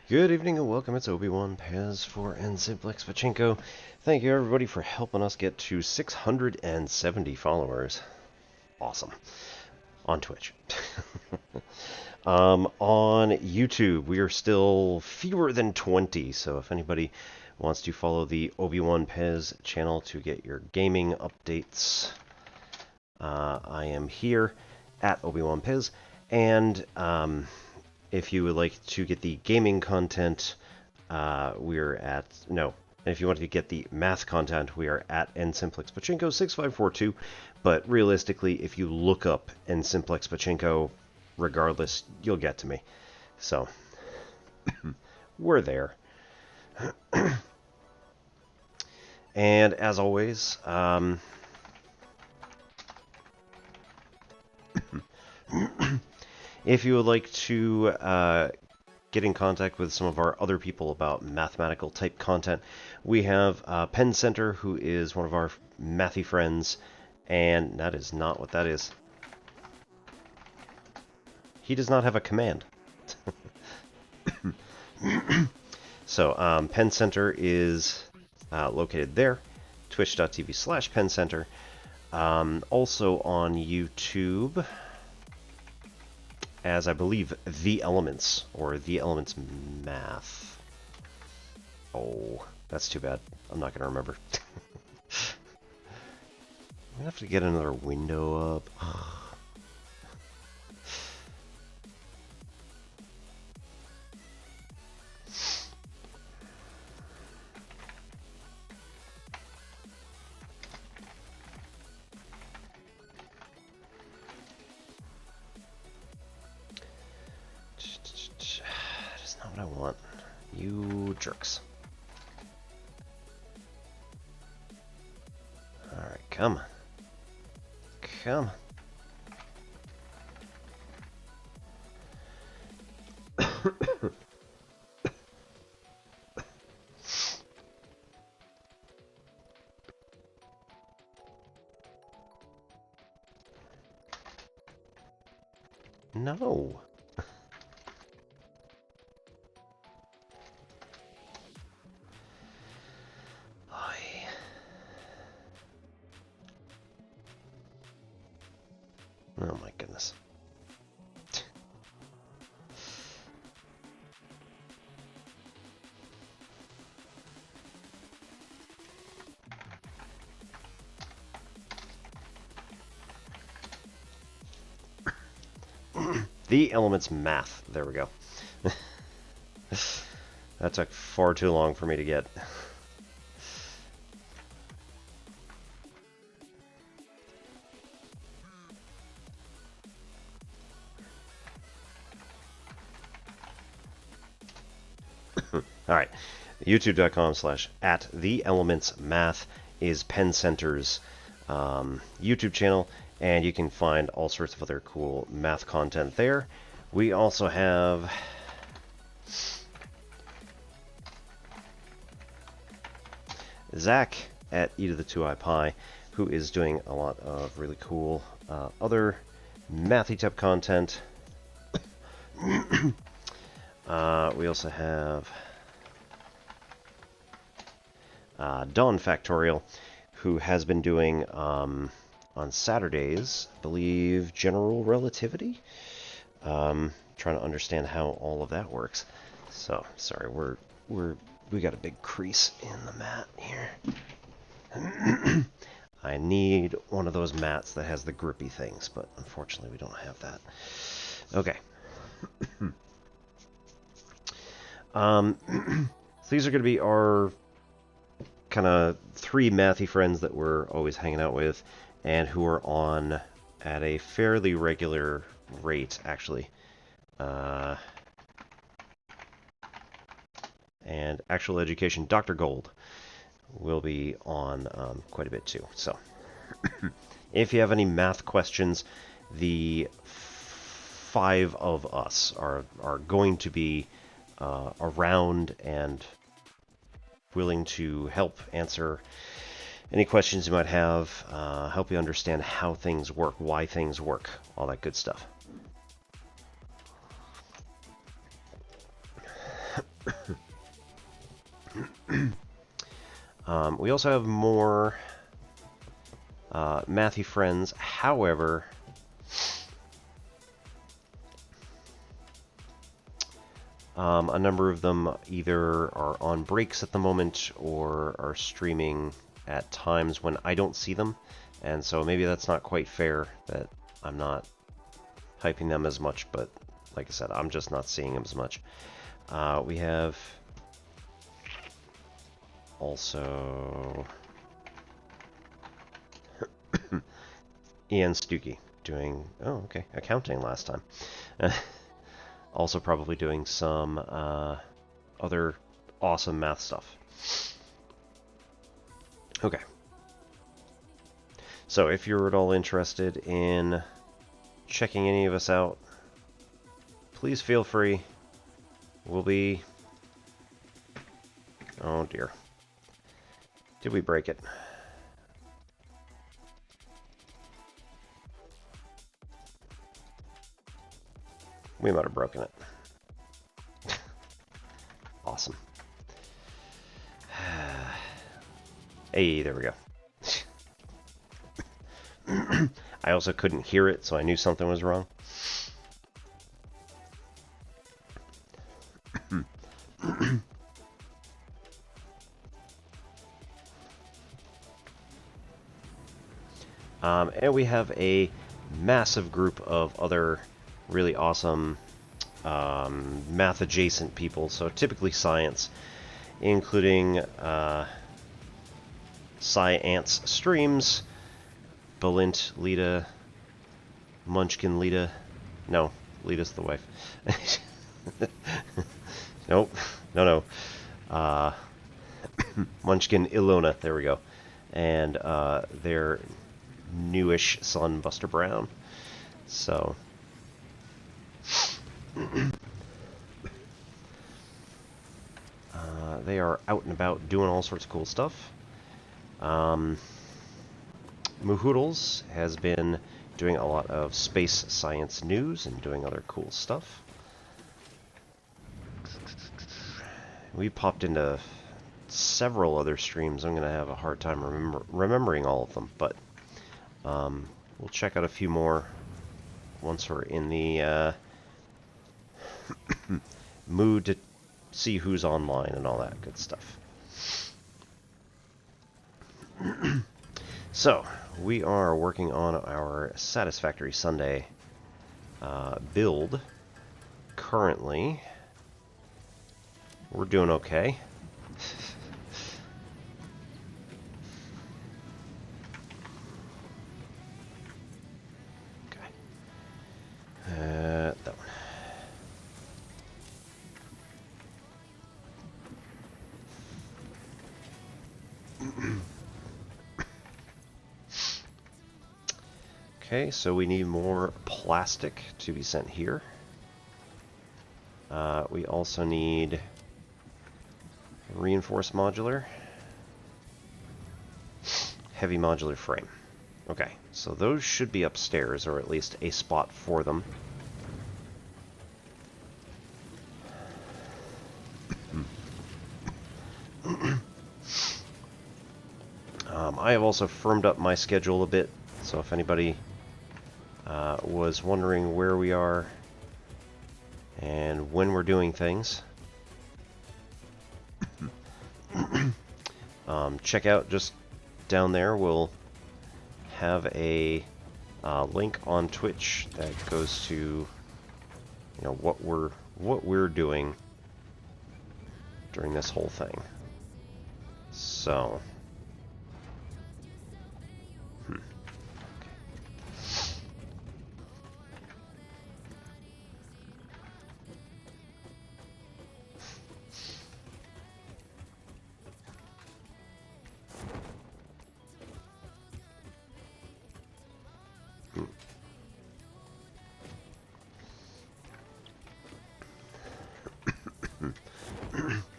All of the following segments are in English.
Good evening and welcome. It's Obi-Wan Pez for Simplex Pachinko. Thank you everybody for helping us get to 670 followers. Awesome. On Twitch. On YouTube, we are still fewer than 20, so if anybody wants to follow the Obi-Wan Pez channel to get your gaming updates, I am here at Obi-Wan Pez, and if you would like to get the gaming content, we're at... No. If you want to get the math content, we are at Simplex Pachinko 6542. But realistically, if you look up Simplex Pachinko, regardless, you'll get to me. So, we're there. And as always, if you would like to get in contact with some of our other people about mathematical type content, we have Penn Center, who is one of our mathy friends, and that is not what that is. He does not have a command. So, Penn Center is located there, twitch.tv/Penn Center. Also on YouTube, as I believe The Elements, or The Elements Math. Oh, that's too bad. I'm not going to remember. I'm going to have to get another window up. That's not what I want. You jerks. Alright, come on. Come on. No. Oh my goodness. The Elements Math. There we go. That took far too long for me to get. Alright, youtube.com/@theelementsmath is Penn Center's YouTube channel, and you can find all sorts of other cool math content there. We also have Zach at e2i, who is doing a lot of really cool other mathy type content. We also have Dawn Factorial, who has been doing on Saturdays, I believe, general relativity. Trying to understand how all of that works. So sorry, we got a big crease in the mat here. I need one of those mats that has the grippy things, but unfortunately we don't have that. Okay. So these are going to be our kind of three mathy friends that we're always hanging out with, and who are on at a fairly regular rate, actually. And Actual Education, Dr. Gold, will be on quite a bit too. So, if you have any math questions, the five of us are going to be around and willing to help answer any questions you might have, help you understand how things work, why things work, all that good stuff. We also have more mathy friends. However, a number of them either are on breaks at the moment or are streaming at times when I don't see them. And so maybe that's not quite fair that I'm not hyping them as much, but like I said, I'm just not seeing them as much. We have also Ian Stuckey doing, oh, okay, accounting last time. Also probably doing some other awesome math stuff. Okay. So if you're at all interested in checking any of us out, please feel free. We'll be... Oh dear. Did we break it? We might have broken it. Awesome. Hey, there we go. I also couldn't hear it, so I knew something was wrong. And we have a massive group of other really awesome math-adjacent people, so typically science, including Sci-Ants streams, Balint, Lita, Munchkin, Lita. No, Lita's the wife. Nope, no. Munchkin, Ilona, there we go. And their newish son, Buster Brown. So... they are out and about doing all sorts of cool stuff. Moohoodles has been doing a lot of space science news and doing other cool stuff. We popped into several other streams. I'm going to have a hard time remembering all of them, but we'll check out a few more once we're in the mood to see who's online and all that good stuff. So, we are working on our Satisfactory Sunday build. Currently, we're doing okay. Okay. That one. Okay, so we need more plastic to be sent here. We also need reinforced modular, heavy modular frame. Okay, so those should be upstairs, or at least a spot for them. I have also firmed up my schedule a bit, so if anybody was wondering where we are and when we're doing things, check out just down there. We'll have a link on Twitch that goes to what we're doing during this whole thing. So.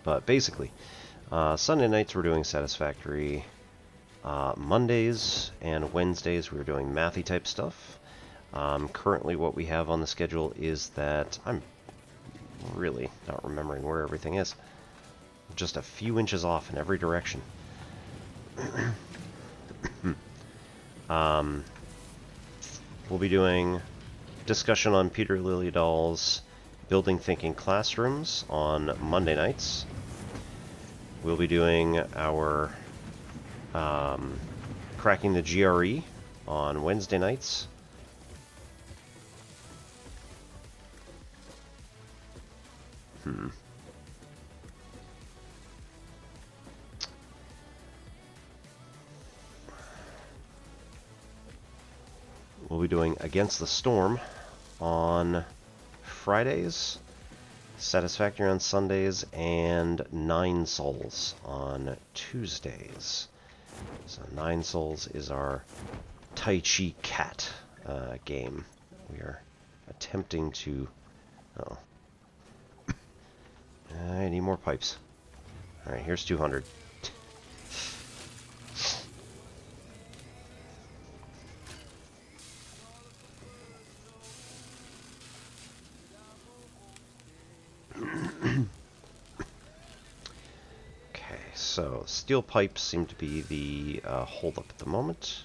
But basically, Sunday nights we're doing Satisfactory. Mondays and Wednesdays we're doing mathy type stuff. Currently what we have on the schedule is that I'm really not remembering where everything is. Just a few inches off in every direction. We'll be doing discussion on Peter Liljedahl's Building Thinking Classrooms on Monday nights. We'll be doing our Cracking the GRE on Wednesday nights. We'll be doing Against the Storm on Fridays, Satisfactory on Sundays, and Nine Souls on Tuesdays. So Nine Souls is our Tai Chi Cat game. We are attempting to... Oh. I need more pipes. Alright, here's 200. So, steel pipes seem to be the holdup at the moment.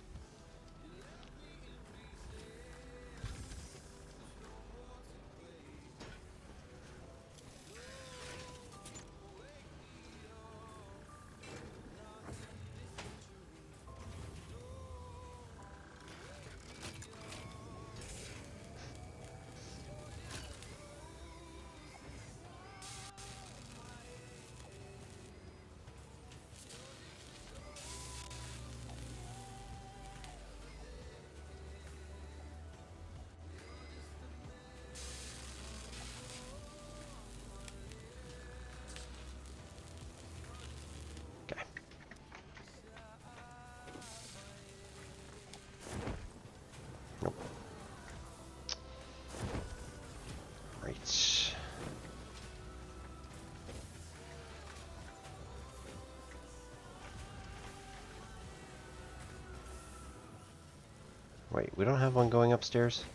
Wait, we don't have one going upstairs?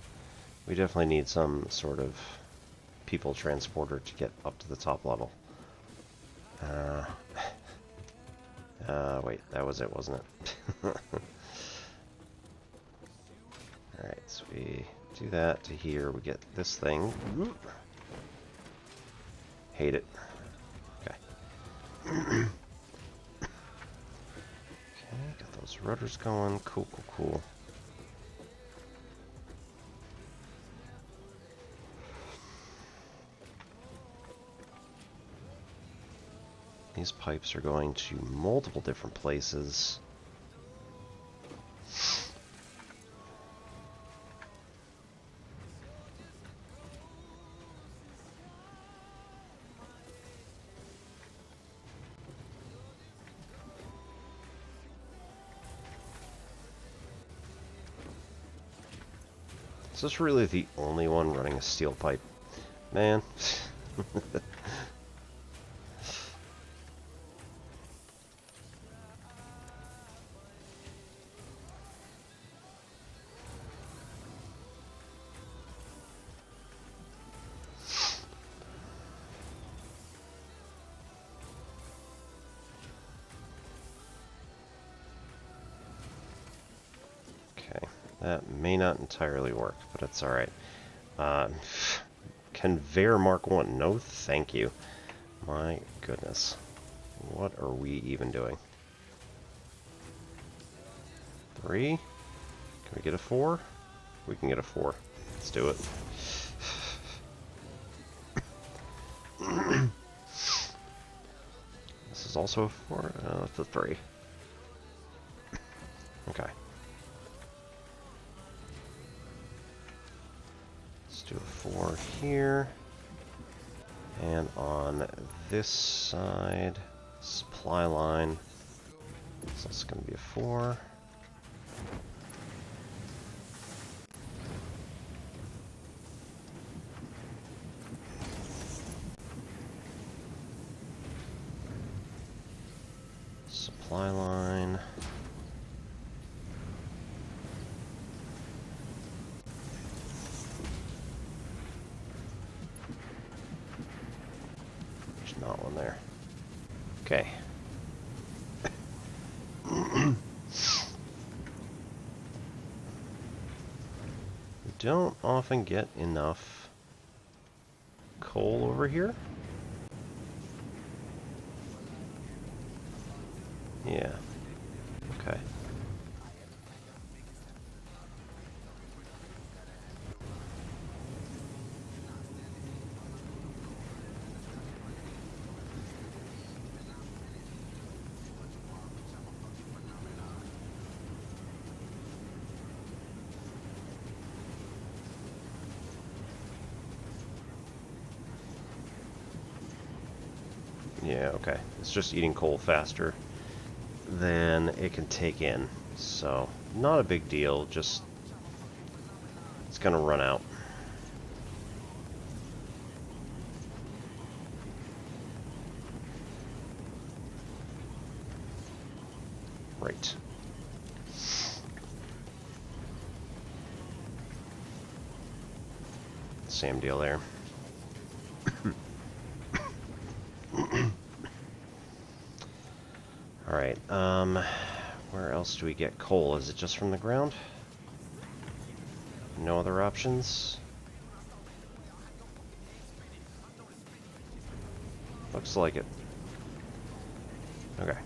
We definitely need some sort of people transporter to get up to the top level. Wait, that was it, wasn't it? Alright, so we do that to here, we get this thing. Hate it. Okay. Okay, got those rudders going. Cool, cool, cool. These pipes are going to multiple different places. Is this really the only one running a steel pipe? Man. That may not entirely work, but it's alright. Conveyor Mark 1. No, thank you. My goodness. What are we even doing? 3? Can we get a 4? We can get a 4. Let's do it. This is also a 4? It's a 3. Okay. Do a 4 here, and on this side, supply line, so it's going to be a 4. Supply line. There's not one there. Okay. We don't often get enough coal over here. Yeah. Okay. Yeah, okay. It's just eating coal faster than it can take in. So, not a big deal, just it's gonna run out. Right. Same deal there. Alright, where else do we get coal? Is it just from the ground? No other options? Looks like it. Okay.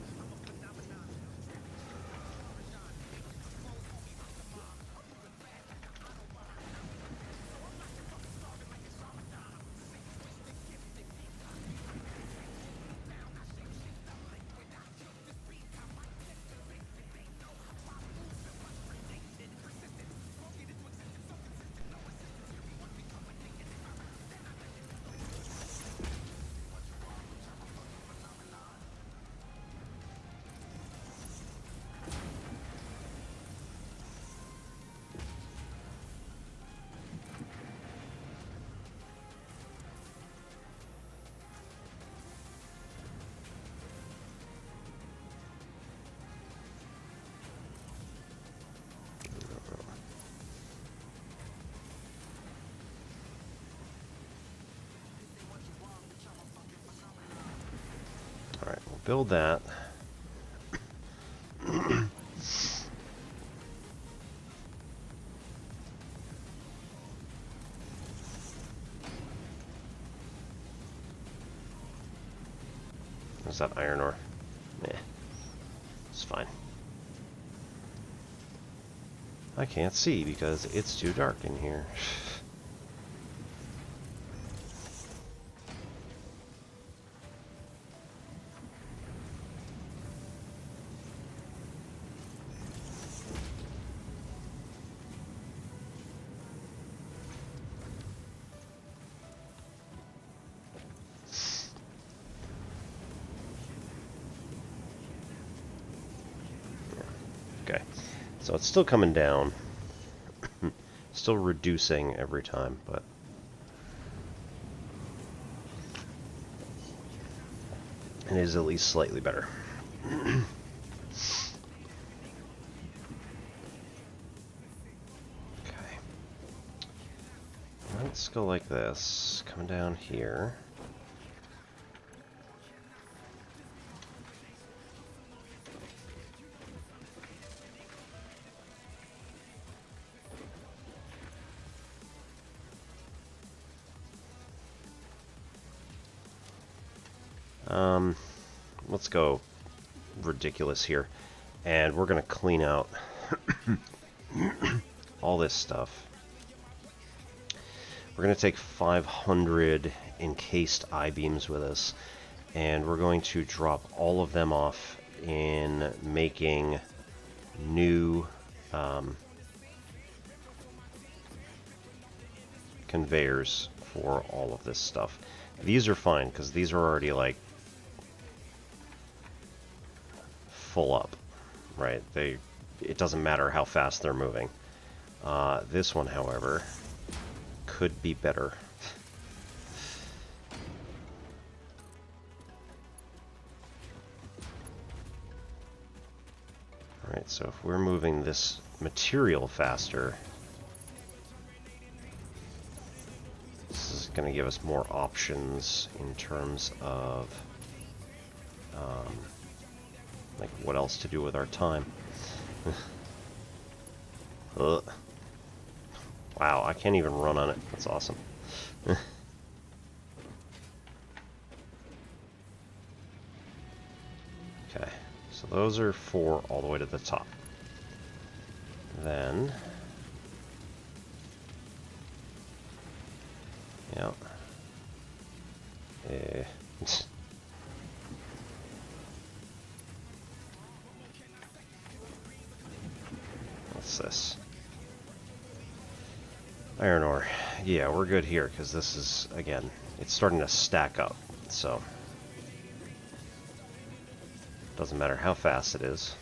Alright, we'll build that. What's that iron ore? Meh. It's fine. I can't see because it's too dark in here. Okay, so it's still coming down. Still reducing every time, but it is at least slightly better. Okay. Let's go like this. Coming down here. Let's go ridiculous here, and we're gonna clean out all this stuff. We're gonna take 500 encased I-beams with us, and we're going to drop all of them off in making new conveyors for all of this stuff. These are fine because these are already like full up, right? It doesn't matter how fast they're moving. This one, however, could be better. Alright, so if we're moving this material faster, this is going to give us more options in terms of like what else to do with our time. Ugh. Wow, I can't even run on it. That's awesome. Okay, so those are 4 all the way to the top. Then, yeah. What's this? Iron ore. Yeah, we're good here because this is, again, it's starting to stack up. So, doesn't matter how fast it is.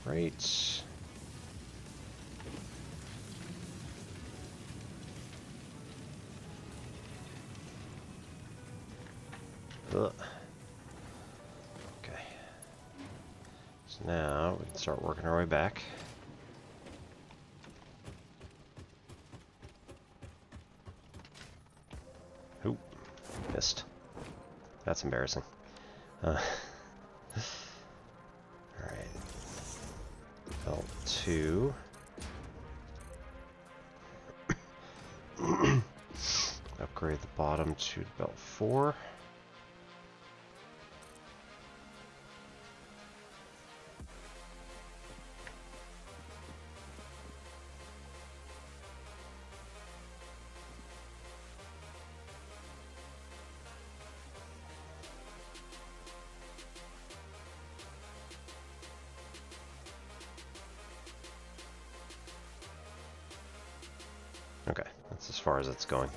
Right. Ugh. Okay. So now we can start working our way back. Oop. Missed. That's embarrassing. Alright. Belt 2. Upgrade the bottom to belt 4. Okay, that's as far as it's going.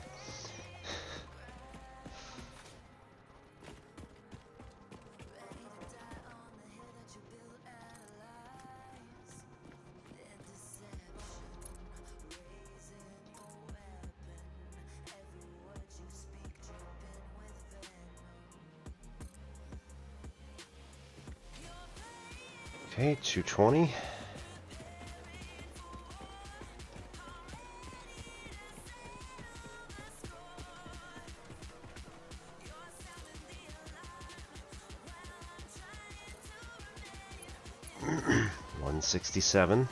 Okay, 220. $167.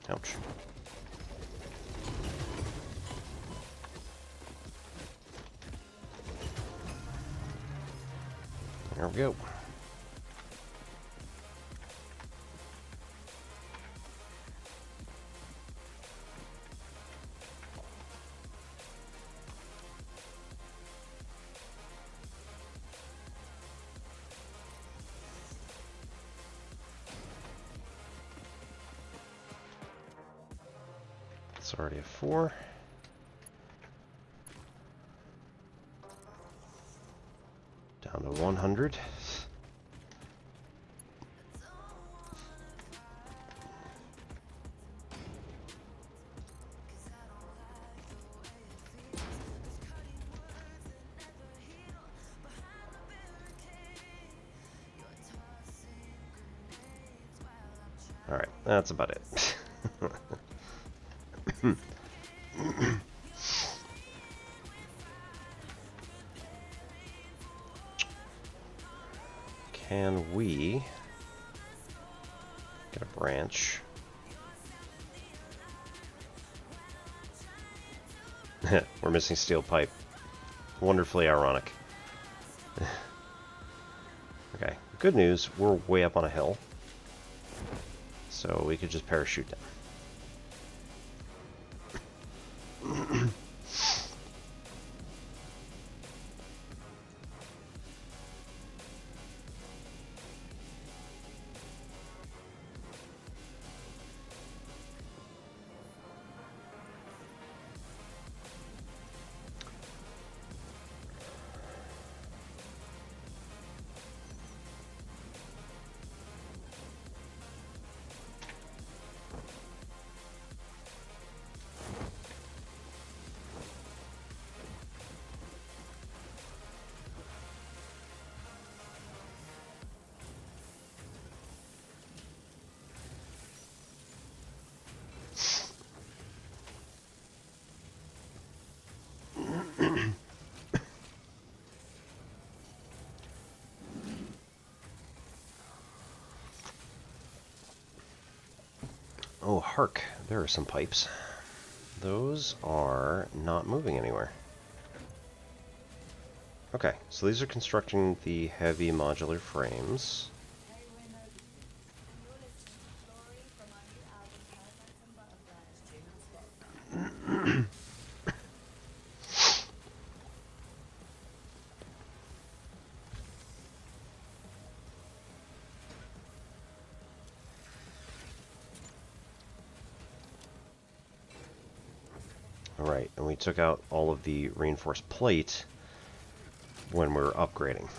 Ouch. There we go. It's already a 4. Down to 100. All right, that's about it. Can we get a branch? We're missing steel pipe. Wonderfully ironic. Okay, good news, we're way up on a hill. So we could just parachute down. hark, there are some pipes. Those are not moving anywhere. Okay, so these are constructing the heavy modular frames. Alright, and we took out all of the reinforced plate when we were upgrading.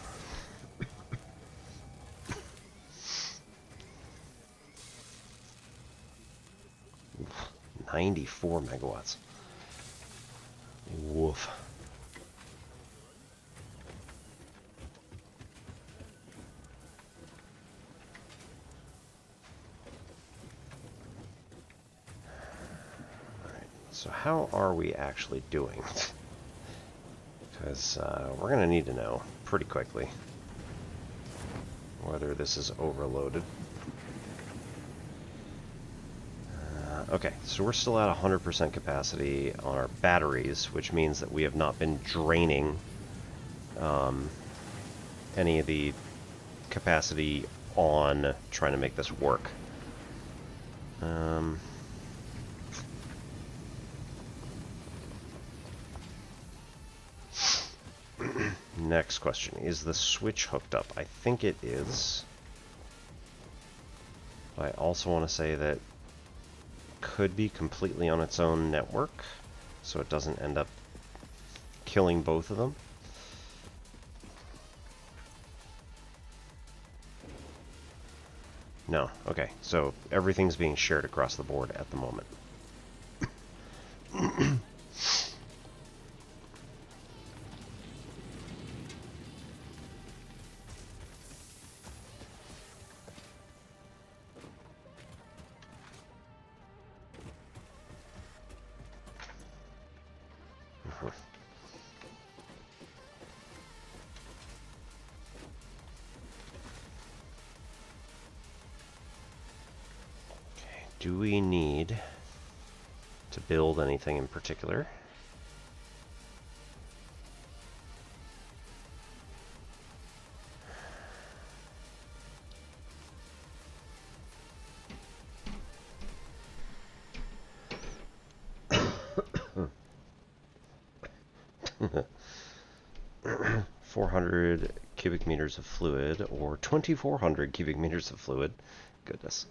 94 megawatts. Woof. Alright, so how are we actually doing? Because we're going to need to know pretty quickly whether this is overloaded. Okay, so we're still at 100% capacity on our batteries, which means that we have not been draining any of the capacity on trying to make this work. Next question, is the switch hooked up? I think it is. I also want to say that could be completely on its own network, so it doesn't end up killing both of them. No, okay, so everything's being shared across the board at the moment. Do we need to build anything in particular? Hmm. 400 cubic meters of fluid, or 2,400 cubic meters of fluid. Goodness.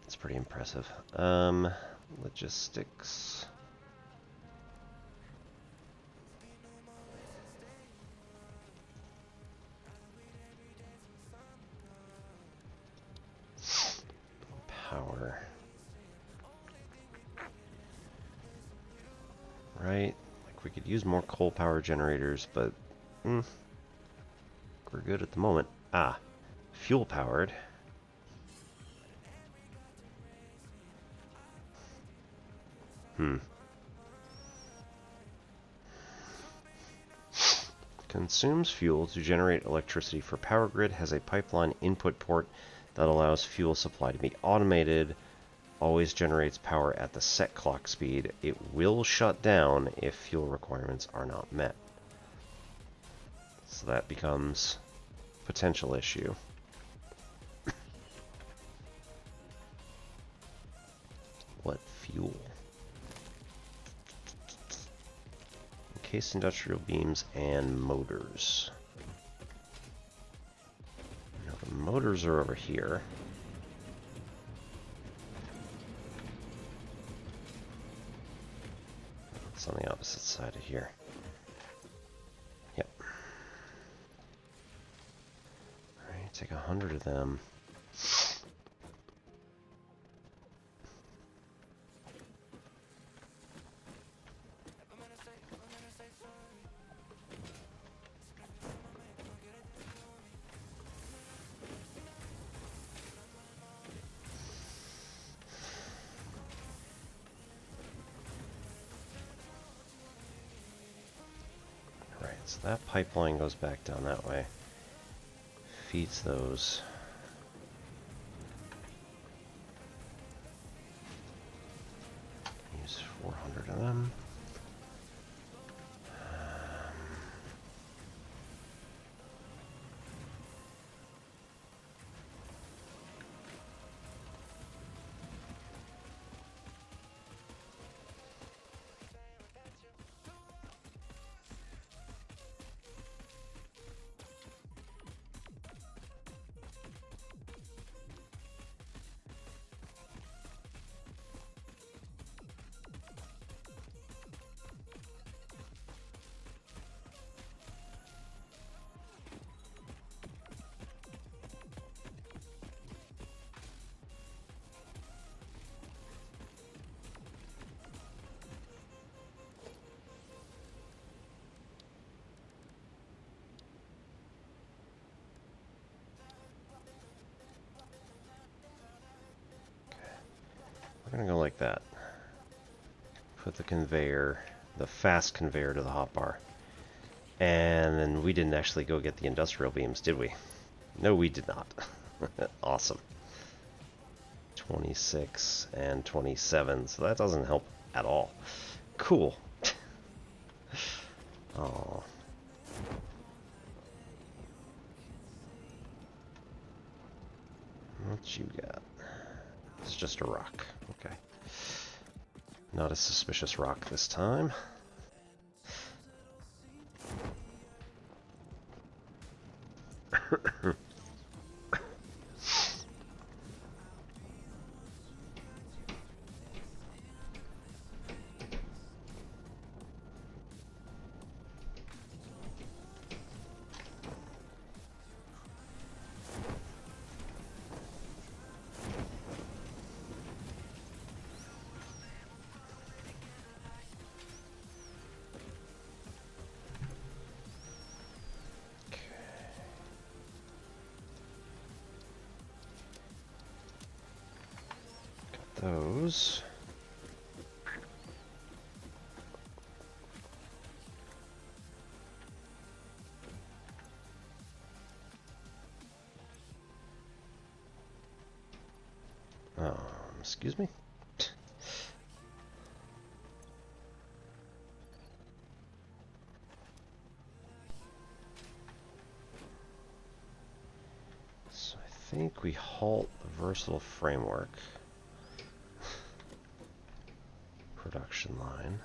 It's pretty impressive. Logistics. Power. Right? Like, we could use more coal power generators, but we're good at the moment. Ah, fuel powered. Consumes fuel to generate electricity for power grid, has a pipeline input port that allows fuel supply to be automated, always generates power at the set clock speed. It will shut down if fuel requirements are not met. So that becomes a potential issue. What fuel? Encased industrial beams and motors. Now the motors are over here. It's on the opposite side of here. Yep. Alright, take 100 of them. So that pipeline goes back down that way. defeats those. Use 400 of them. We're gonna go like that. Put the conveyor, the fast conveyor to the hotbar. And then we didn't actually go get the industrial beams, did we? No, we did not. Awesome. 26 and 27, so that doesn't help at all. Cool. Oh. What you got? It's just a rock. Okay. Not a suspicious rock this time. Those. Excuse me? So I think we halt the versatile framework. Production line.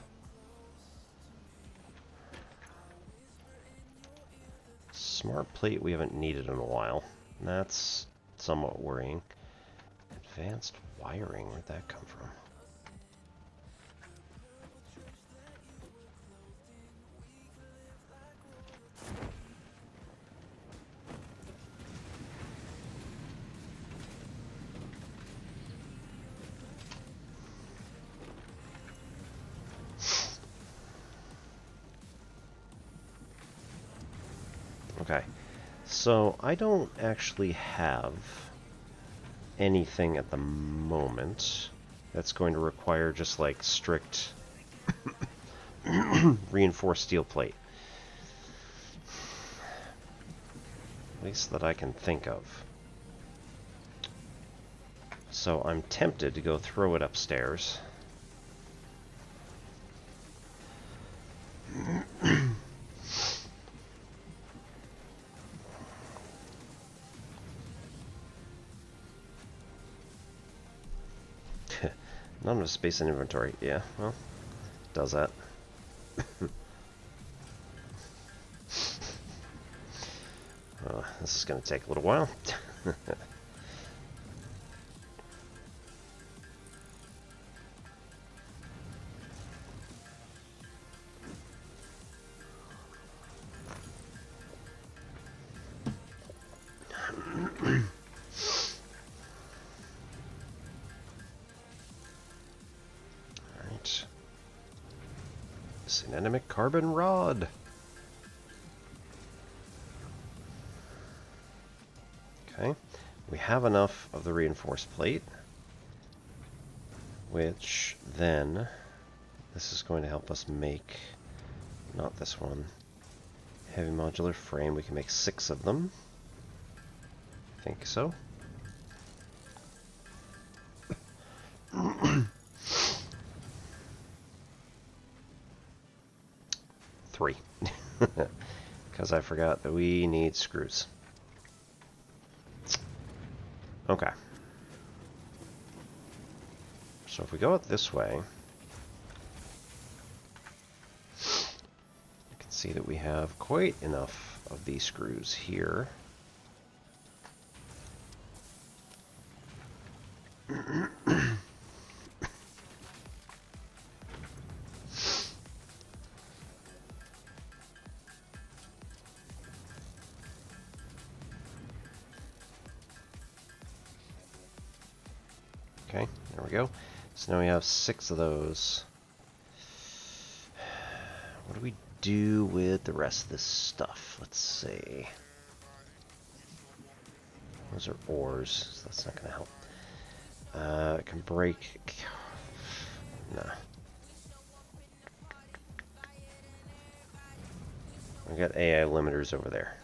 Smart plate we haven't needed in a while. That's somewhat worrying. Advanced wiring, where'd that come from? Okay, so I don't actually have anything at the moment that's going to require just like strict reinforced steel plate. At least that I can think of. So I'm tempted to go throw it upstairs. Not enough space in inventory. Yeah, well, does that. This is going to take a little while. Alright. Synonymic carbon rod. Okay, we have enough of the reinforced plate, which then this is going to help us make, not this one, heavy modular frame. We can make 6 of them. think so. Three. Because I forgot that we need screws. Okay. So if we go out this way, you can see that we have quite enough of these screws here. Okay, there we go. So now we have 6 of those. What do we do with the rest of this stuff? Let's see. Those are ores, so that's not going to help. It can break... Nah. We got AI limiters over there.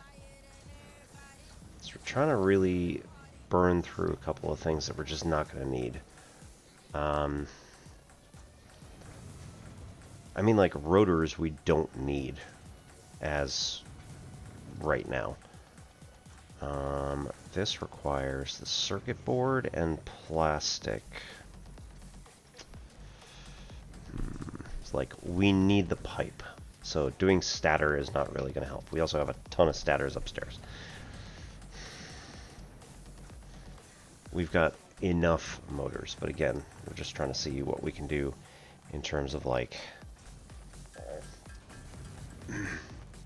So we're trying to really burn through a couple of things that we're just not going to need. I mean, like, rotors we don't need as right now. This requires the circuit board and plastic. It's like, we need the pipe. So doing stator is not really going to help. We also have a ton of stators upstairs. We've got enough motors, but again, we're just trying to see what we can do in terms of, like,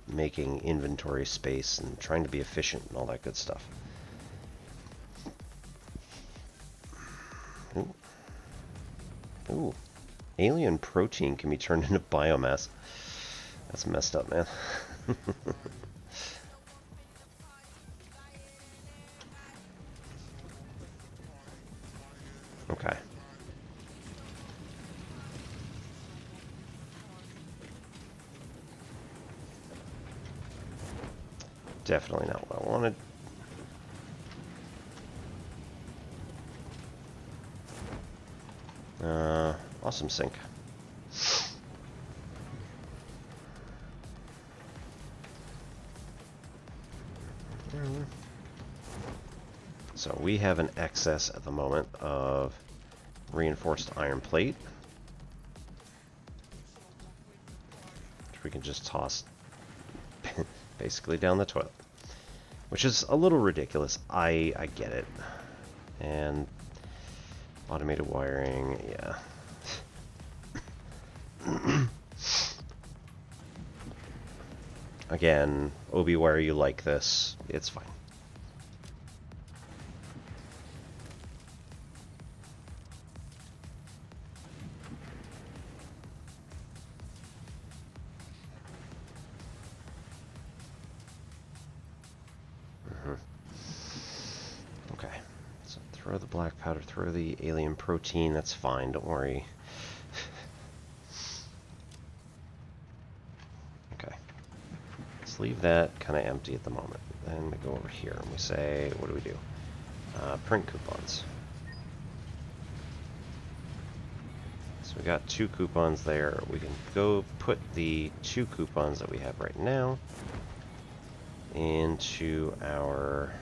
making inventory space and trying to be efficient and all that good stuff. Ooh. Ooh. Alien protein can be turned into biomass. That's messed up, man. Okay. Definitely not what I wanted. Awesome sync. So we have an excess at the moment of reinforced iron plate, which we can just toss basically down the toilet, which is a little ridiculous. I get it. And automated wiring, yeah. Again, Obi, why are you like this? It's fine. Okay, so throw the black powder, throw the alien protein, that's fine, don't worry. Okay, let's leave that kind of empty at the moment. Then we go over here and we say, what do? Print coupons. So we got 2 coupons there. We can go put the 2 coupons that we have right now into our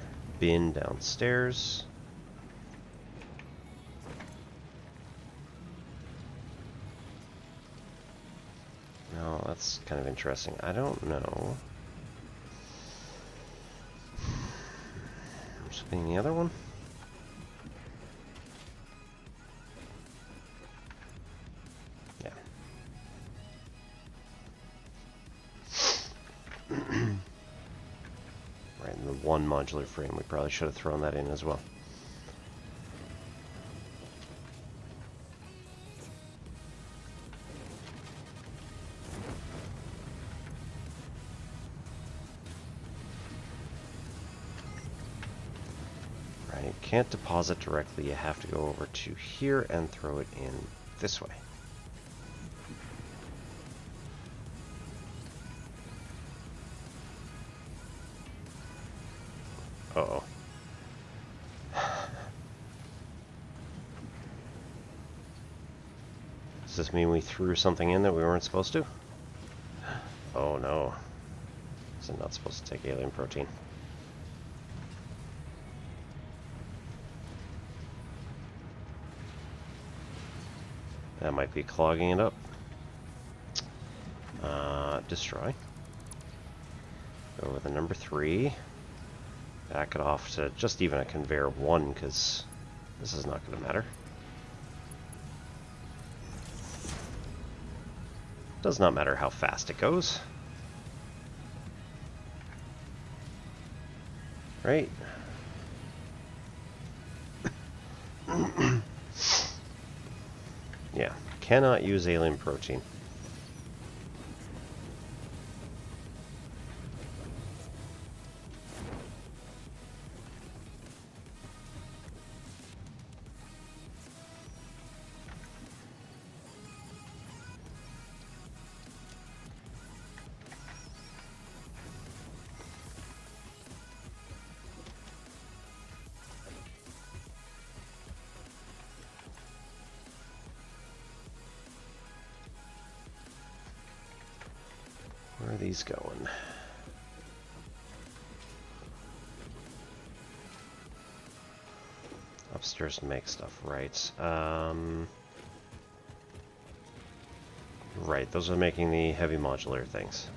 bin downstairs. Now that's kind of interesting. I don't know. I'm just getting the other one. Yeah. Right, and the one modular frame, we probably should have thrown that in as well. Right, you can't deposit directly, you have to go over to here and throw it in this way. Uh-oh. Does this mean we threw something in that we weren't supposed to? Oh no. Is it not supposed to take alien protein? That might be clogging it up. Destroy. Go with the number 3. Back it off to just even a conveyor of 1, because this is not going to matter. Does not matter how fast it goes. Right? Yeah, cannot use alien protein. Where are these going? Upstairs to make stuff, right. Right, those are making the heavy modular things.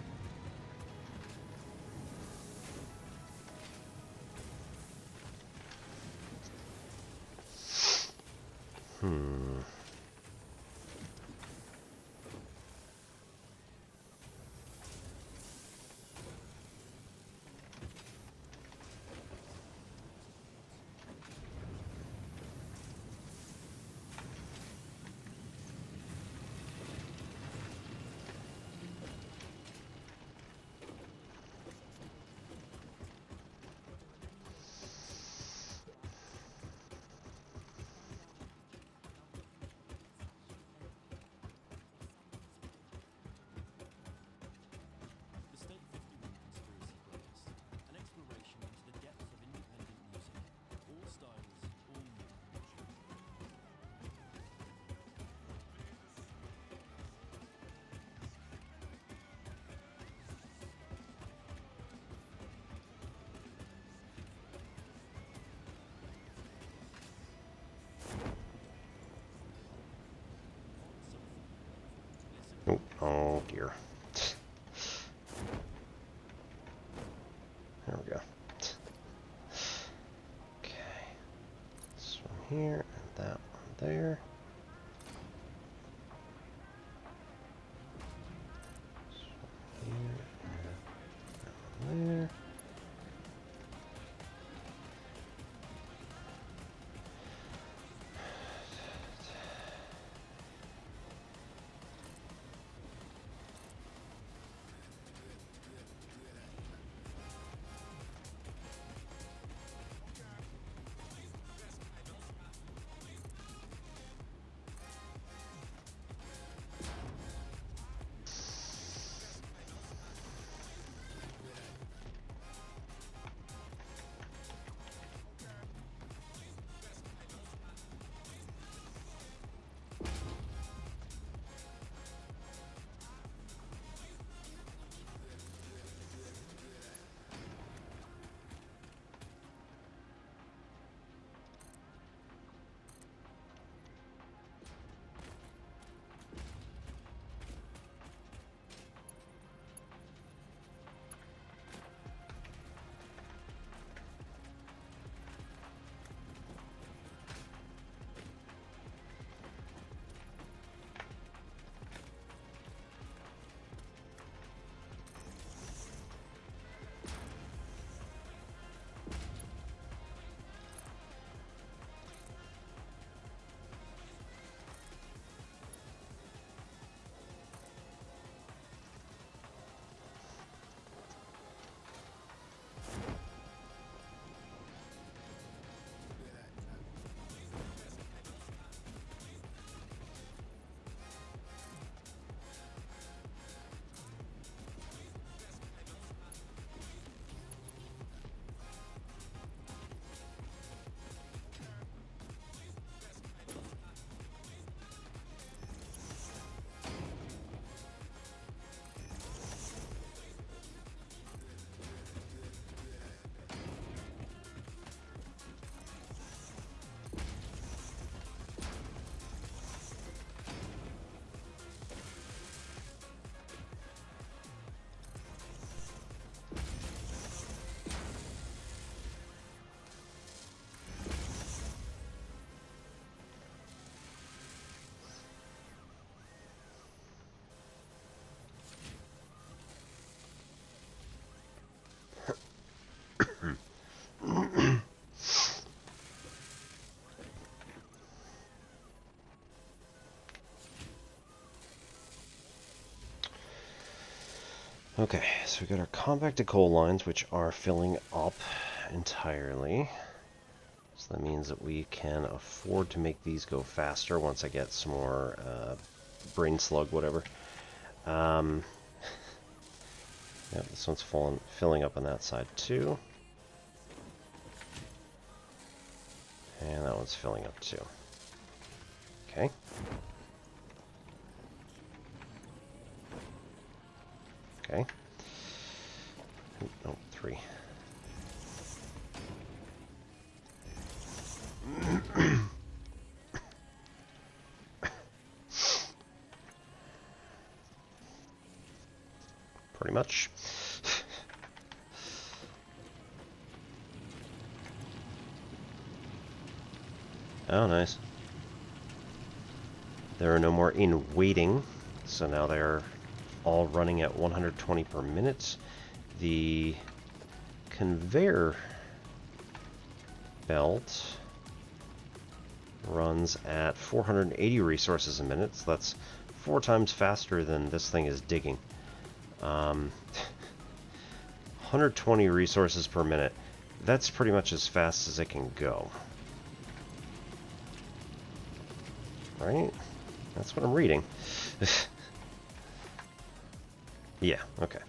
Oh, oh dear. There we go. Okay. This one here and that one there. This one here and that one there. Okay, so we got our compacted coal lines, which are filling up entirely. So that means that we can afford to make these go faster once I get some more brain slug, whatever. Yeah, this one's filling up on that side too. And that one's filling up too. Okay. Okay. Oh, 3. Pretty much. Oh, nice. There are no more in waiting, so now they're all running at 120 per minute. The conveyor belt runs at 480 resources a minute, so that's 4 times faster than this thing is digging. 120 resources per minute. That's pretty much as fast as it can go. Right? That's what I'm reading. Yeah, okay.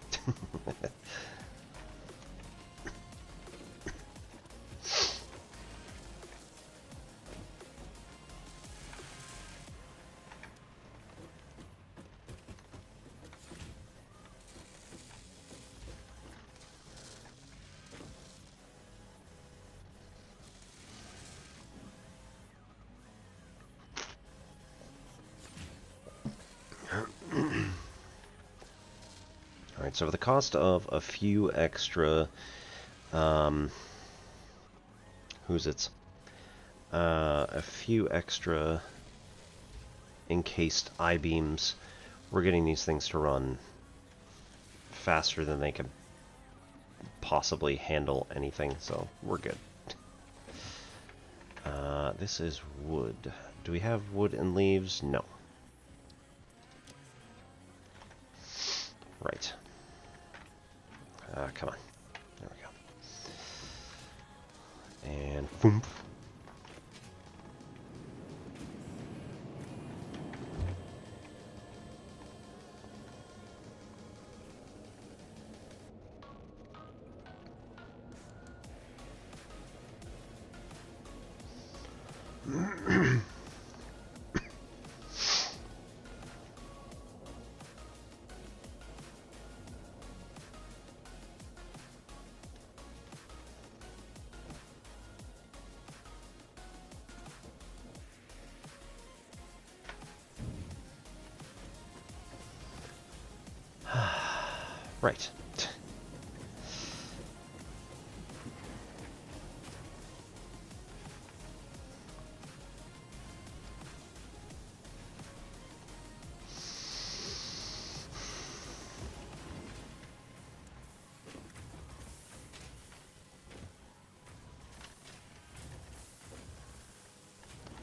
Alright, so for the cost of a few extra, a few extra encased I-beams, we're getting these things to run faster than they can possibly handle anything, so we're good. This is wood. Do we have wood and leaves? No. Right. Come on. There we go. And boom. Right.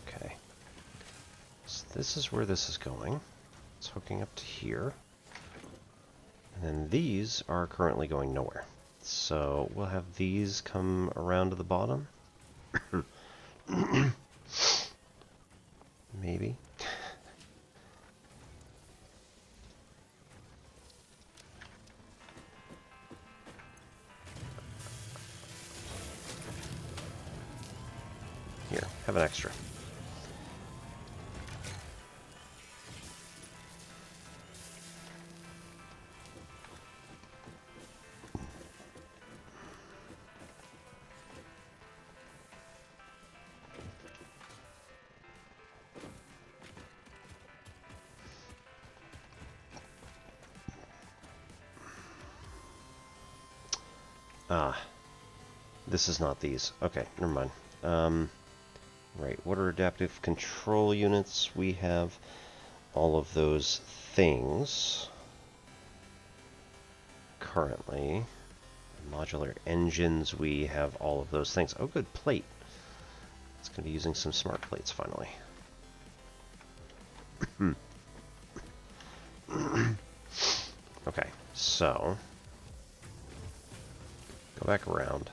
Okay. So this is where this is going. It's hooking up to here. And then these are currently going nowhere. So we'll have these come around to the bottom. Maybe. Here, have an extra. Ah, this is not these. Okay, never mind. Right, what are adaptive control units? We have all of those things currently. Modular engines, we have all of those things. Oh, good, plate. It's going to be using some smart plates finally. Okay, So, go back around,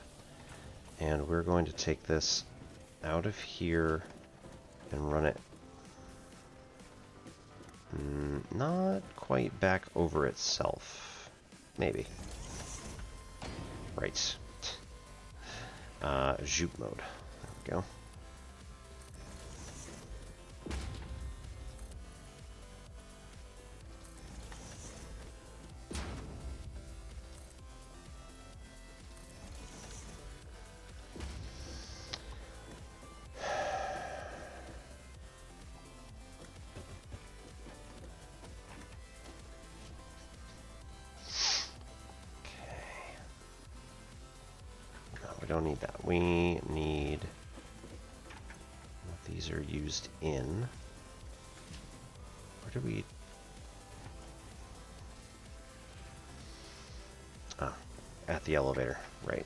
and we're going to take this out of here and run it not quite back over itself. Maybe. Right. Juke mode. There we go. We don't need that. We need what these are used in. Where do we... Ah, at the elevator, right.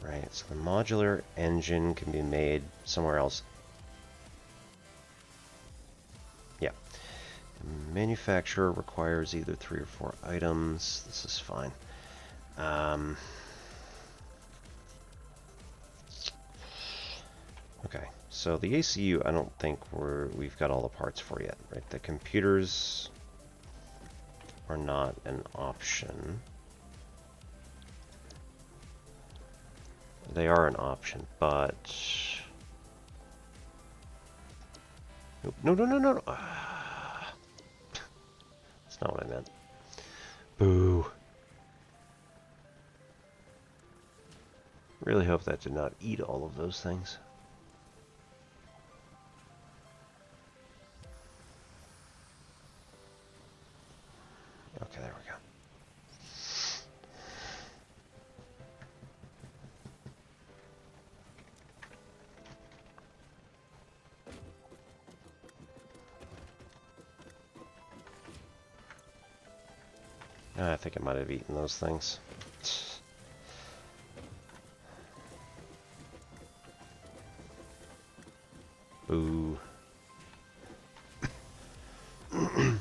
Right, so the modular engine can be made somewhere else. Yeah. Manufacturer requires either 3 or 4 items. This is fine. Okay, so the ACU, I don't think we've got all the parts for yet, right? The computers are not an option. They are an option, but... No, no, no, no, no. That's not what I meant. Boo. Really hope that did not eat all of those things. Okay, there we go. I think I might have eaten those things. Boo. Okay,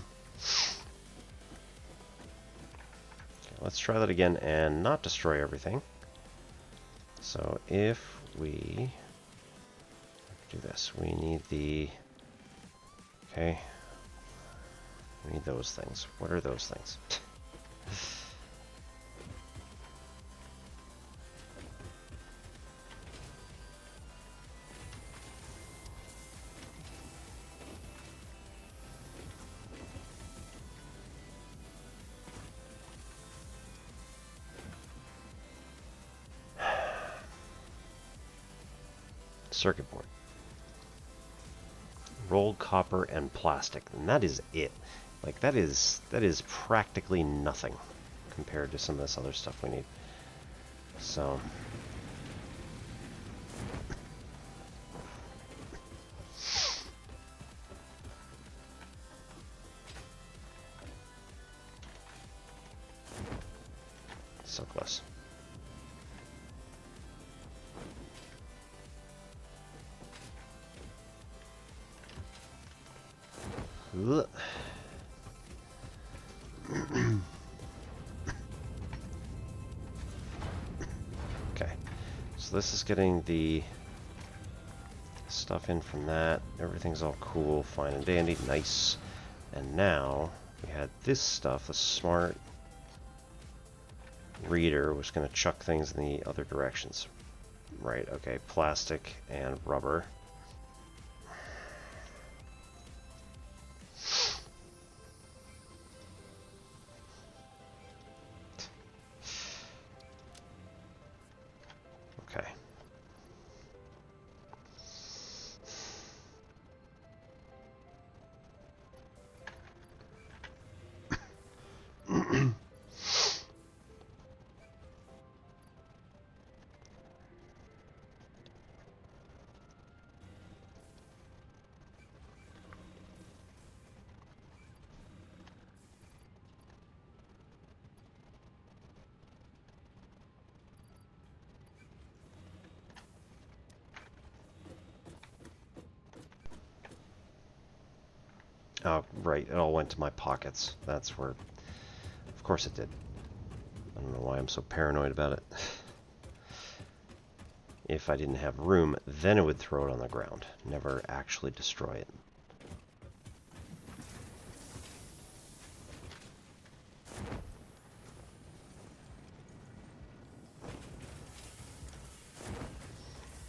let's try that again and not destroy everything. So if we do this, we need the... Okay. We need those things. What are those things? Circuit board. Rolled copper and plastic. And that is it. Like, that is practically nothing compared to some of this other stuff we need. So... so close. Ugh. Okay, so this is getting the stuff in from that. Everything's all cool, fine and dandy, nice. And now we had this stuff, the smart reader was going to chuck things in the other directions. Right, okay, plastic and rubber. Okay. Oh, right. It all went to my pockets. That's where... Of course it did. I don't know why I'm so paranoid about it. If I didn't have room, then it would throw it on the ground. Never actually destroy it.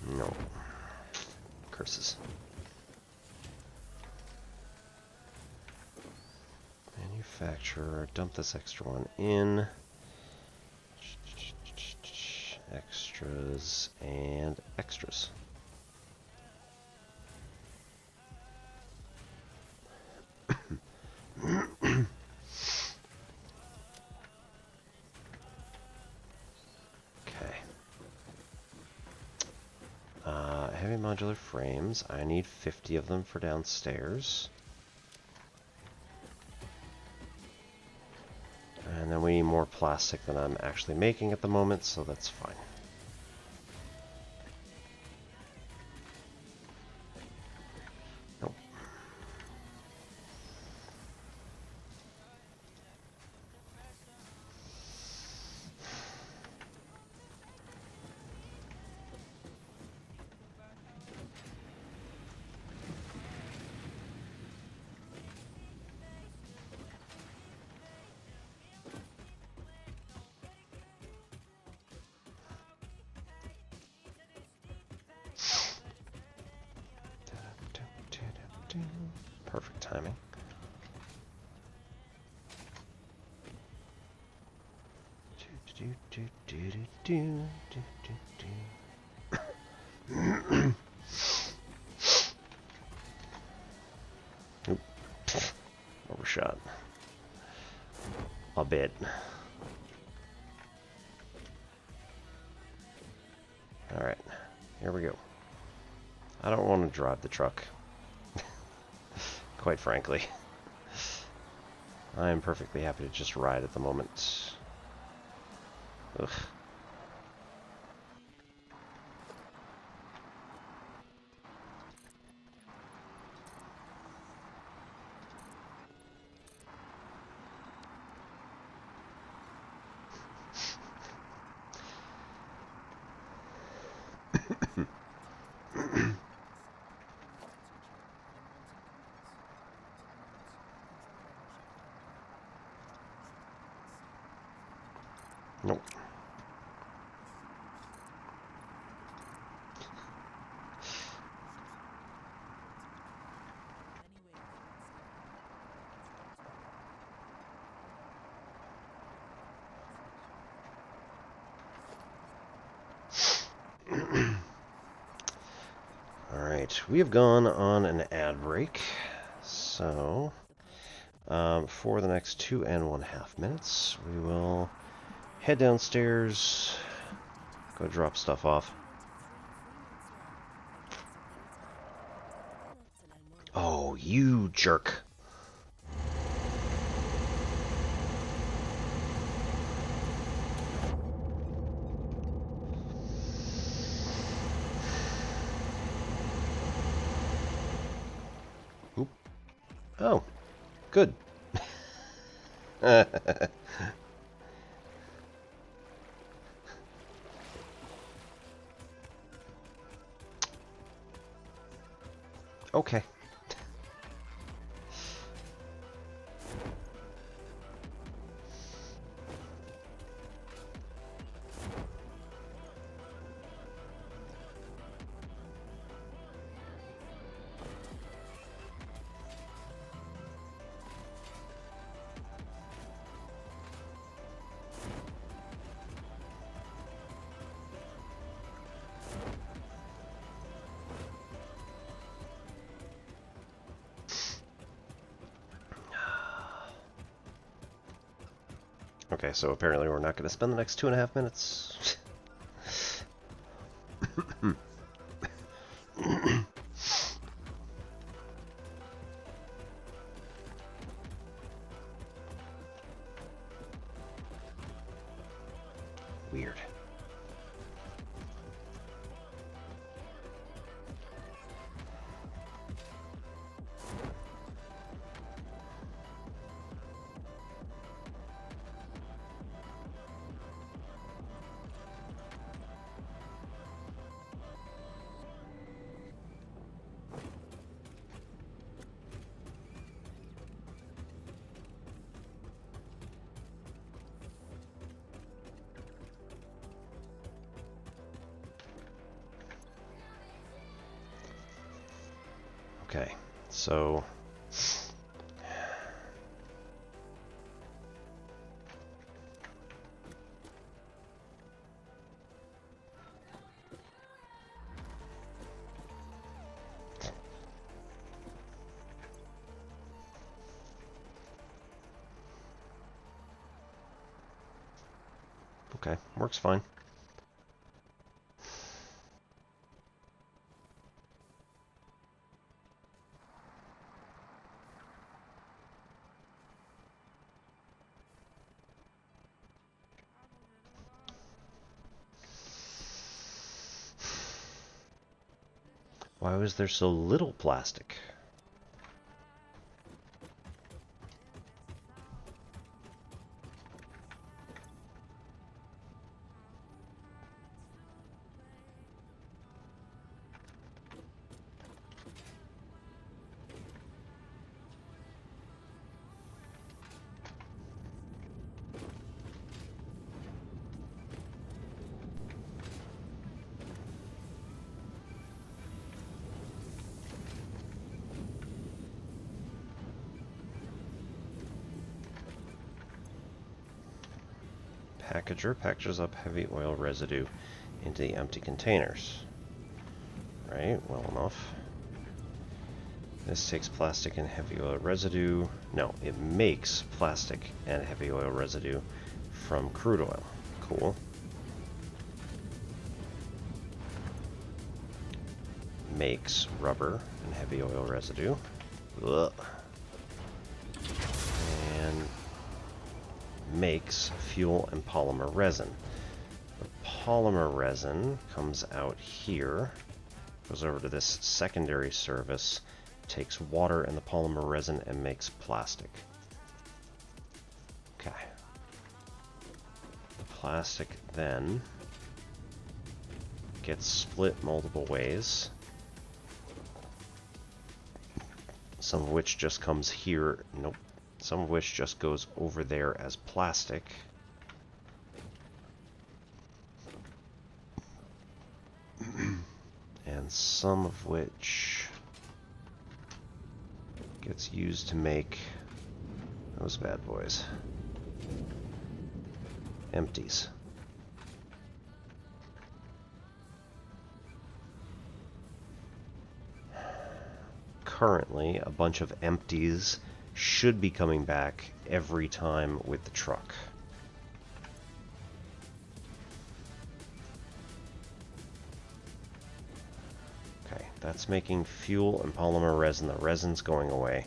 No. Curses. Manufacturer. Dump this extra one in. Extras and extras. Heavy modular frames. I need 50 of them for downstairs. And then we need more plastic than I'm actually making at the moment, so that's fine. Nope. Perfect timing. Oop. Overshot. A bit. Alright, here we go. I don't want to drive the truck. Quite frankly. I am perfectly happy to just ride at the moment. Ugh. Nope. Alright, we have gone on an ad break, so for the next 2.5 minutes, we will head downstairs, go drop stuff off. Oh, you jerk. Oop. Oh, good. Okay. Okay, so apparently we're not going to spend the next 2.5 minutes. Weird. Okay, so okay, works fine. Why was there so little plastic? Packager packages up heavy oil residue into the empty containers. Right, well enough. This takes plastic and heavy oil residue. No, it makes plastic and heavy oil residue from crude oil. Cool. Makes rubber and heavy oil residue. Ugh. And makes fuel and polymer resin. The polymer resin comes out here, goes over to this secondary service, takes water and the polymer resin and makes plastic. Okay. The plastic then gets split multiple ways, some of which just comes here. Nope. Some of which just goes over there as plastic. And some of which gets used to make those bad boys. Empties. Currently, a bunch of empties should be coming back every time with the truck. Okay, that's making fuel and polymer resin. The resin's going away,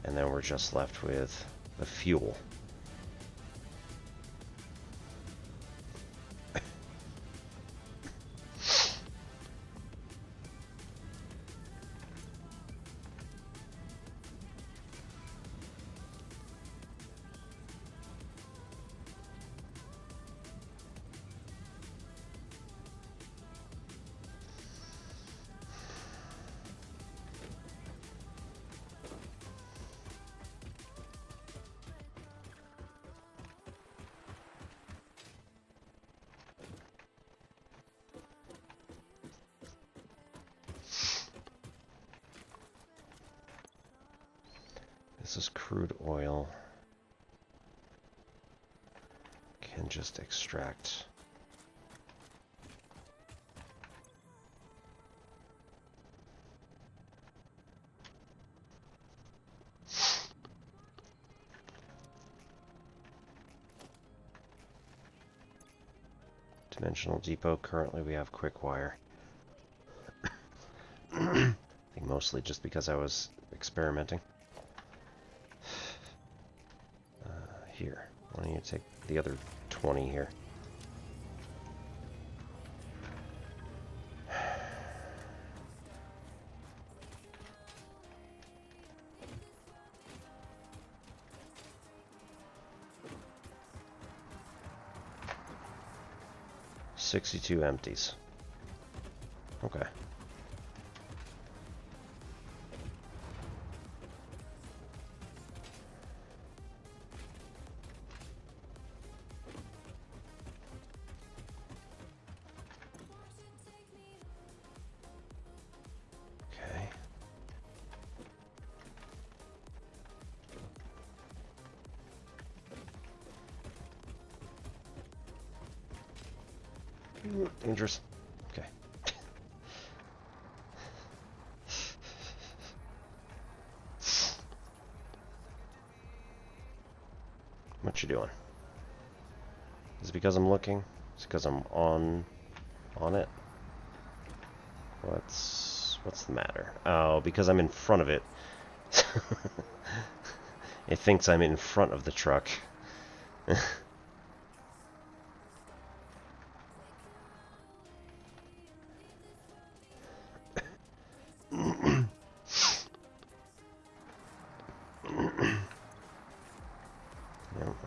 and then we're just left with the fuel. This is crude oil. Can just extract. Dimensional depot. Currently we have quick wire. I think mostly just because I was experimenting. Here, why don't you take the other 20 here? $62 empties. Okay. Okay. Ooh, dangerous. Okay. What you doing? Is it because I'm looking? Is it because I'm on it? What's the matter? Oh, because I'm in front of it. It thinks I'm in front of the truck. Yeah,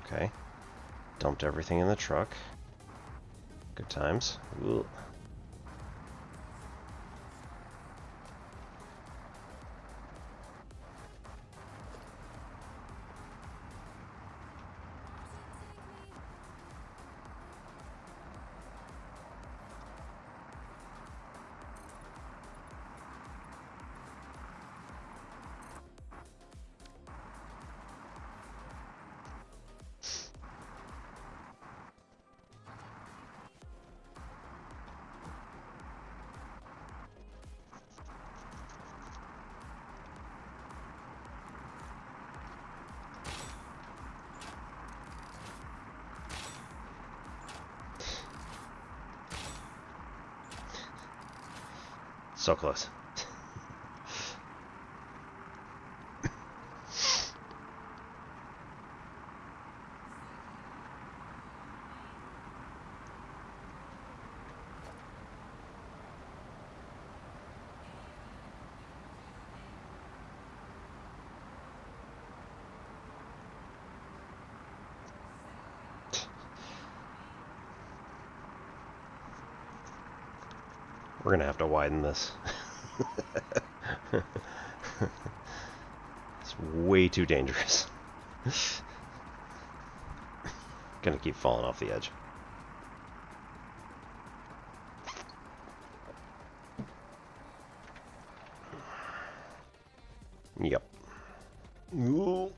okay. Dumped everything in the truck. Good times. Ooh. So close. We're gonna have to widen this. It's way too dangerous. Gonna keep falling off the edge. Yep. Ooh.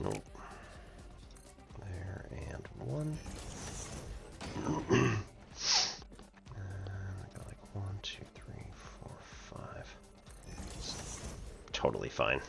Nope. There and one. And I got like 1, 2, 3, 4, 5. It's totally fine.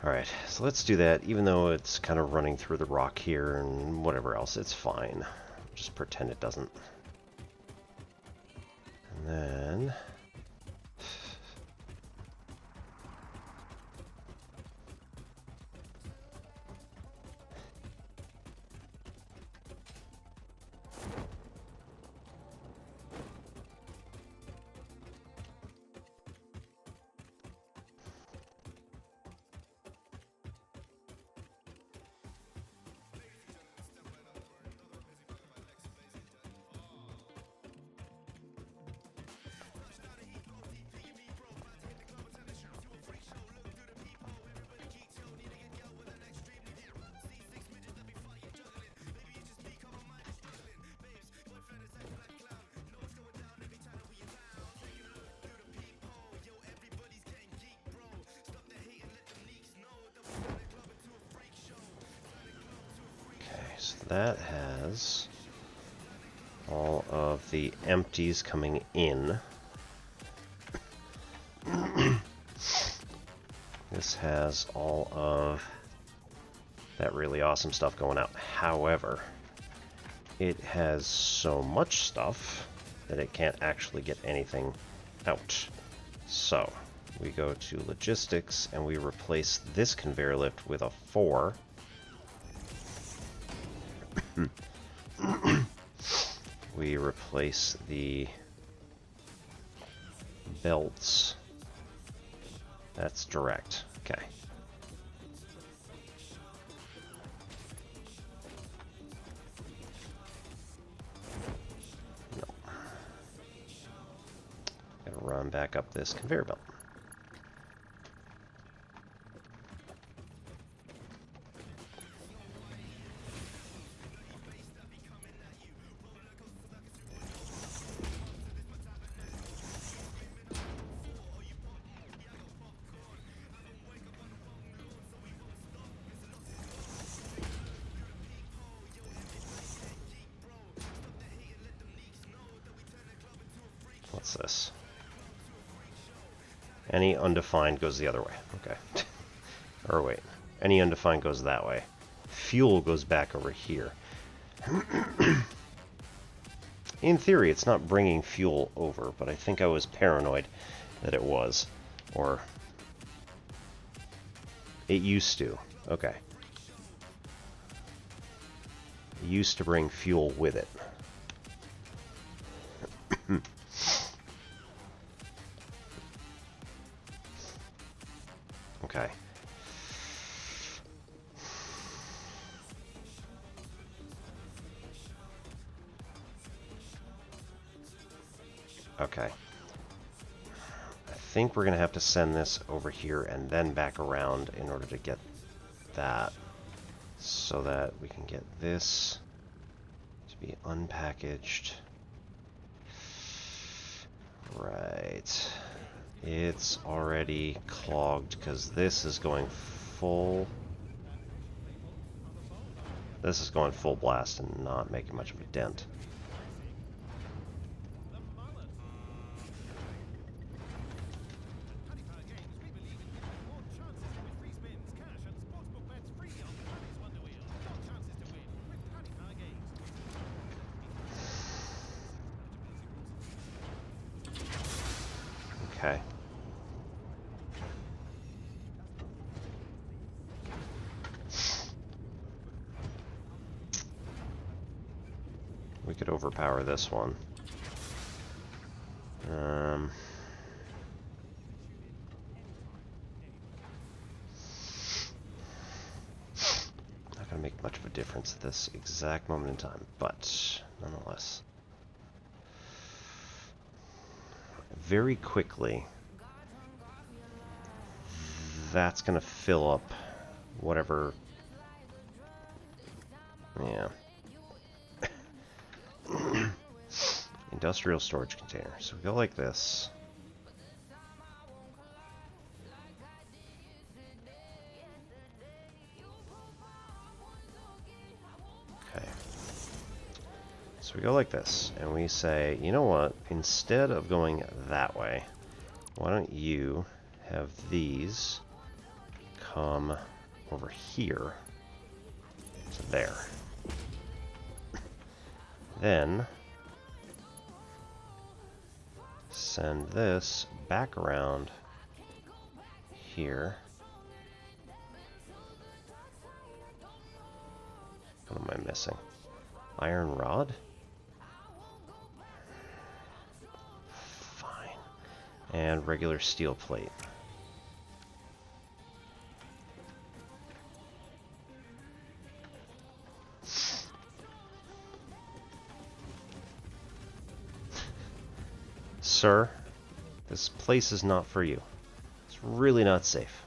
Alright, so let's do that, even though it's kind of running through the rock here and whatever else, it's fine. Just pretend it doesn't. And then... that has all of the empties coming in. This has all of that really awesome stuff going out. However, it has so much stuff that it can't actually get anything out. So we go to logistics and we replace this conveyor lift with a 4. We replace the belts. That's direct. Okay. No. Gotta run back up this conveyor belt. What's this? Any undefined goes the other way. Okay. Or wait. Any undefined goes that way. Fuel goes back over here. In theory, it's not bringing fuel over, but I think I was paranoid that it was. Or... it used to. Okay. It used to bring fuel with it. Okay. Okay. I think we're going to have to send this over here and then back around in order to get that, so that we can get this to be unpackaged. Right. It's already clogged because this is going full... this is going full blast and not making much of a dent. Okay. We could overpower this one. Not gonna make much of a difference at this exact moment in time, but nonetheless. Very quickly, that's gonna fill up whatever. Yeah. Industrial storage container. So we go like this. Okay. So we go like this, and we say, you know what? Instead of going that way, why don't you have these come over here to there. Then send this back around here. What am I missing? Iron rod? Fine. And regular steel plate. Sir, this place is not for you. It's really not safe.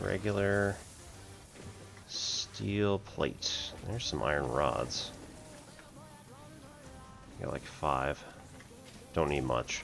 Regular steel plate. There's some iron rods. Got like 5. Don't need much.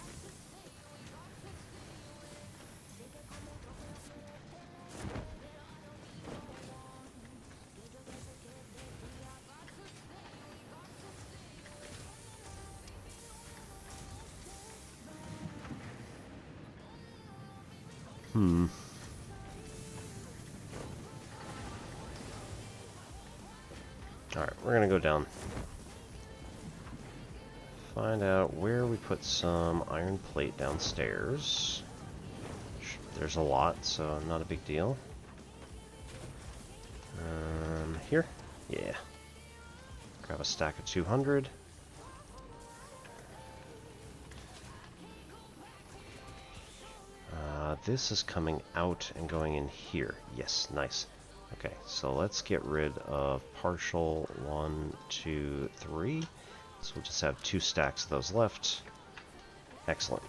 Alright, we're gonna go down. Find out where we put some iron plate downstairs. There's a lot, so not a big deal. Here? Yeah. Grab a stack of 200. This is coming out and going in here. Yes, nice. Okay, so let's get rid of partial 1, 2, 3. So we'll just have 2 stacks of those left. Excellent.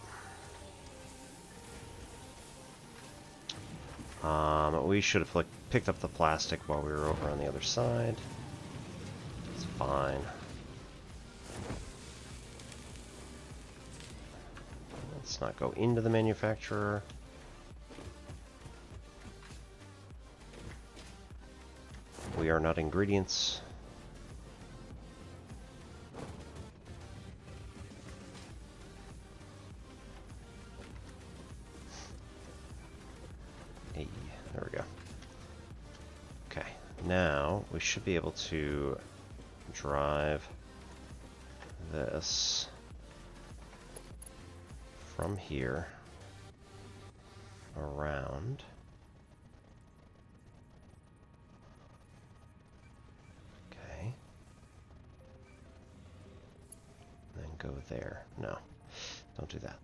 We should have picked up the plastic while we were over on the other side. It's fine. Let's not go into the manufacturer. We are not ingredients. Hey, there we go. Okay, now we should be able to drive this from here around. Okay. Then go there. No, don't do that.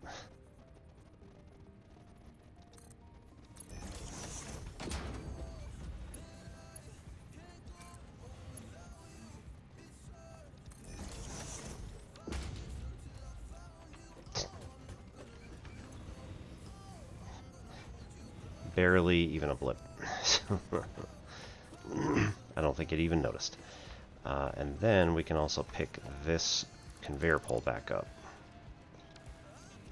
Barely even a blip. I don't think it even noticed. And then we can also pick this conveyor pole back up,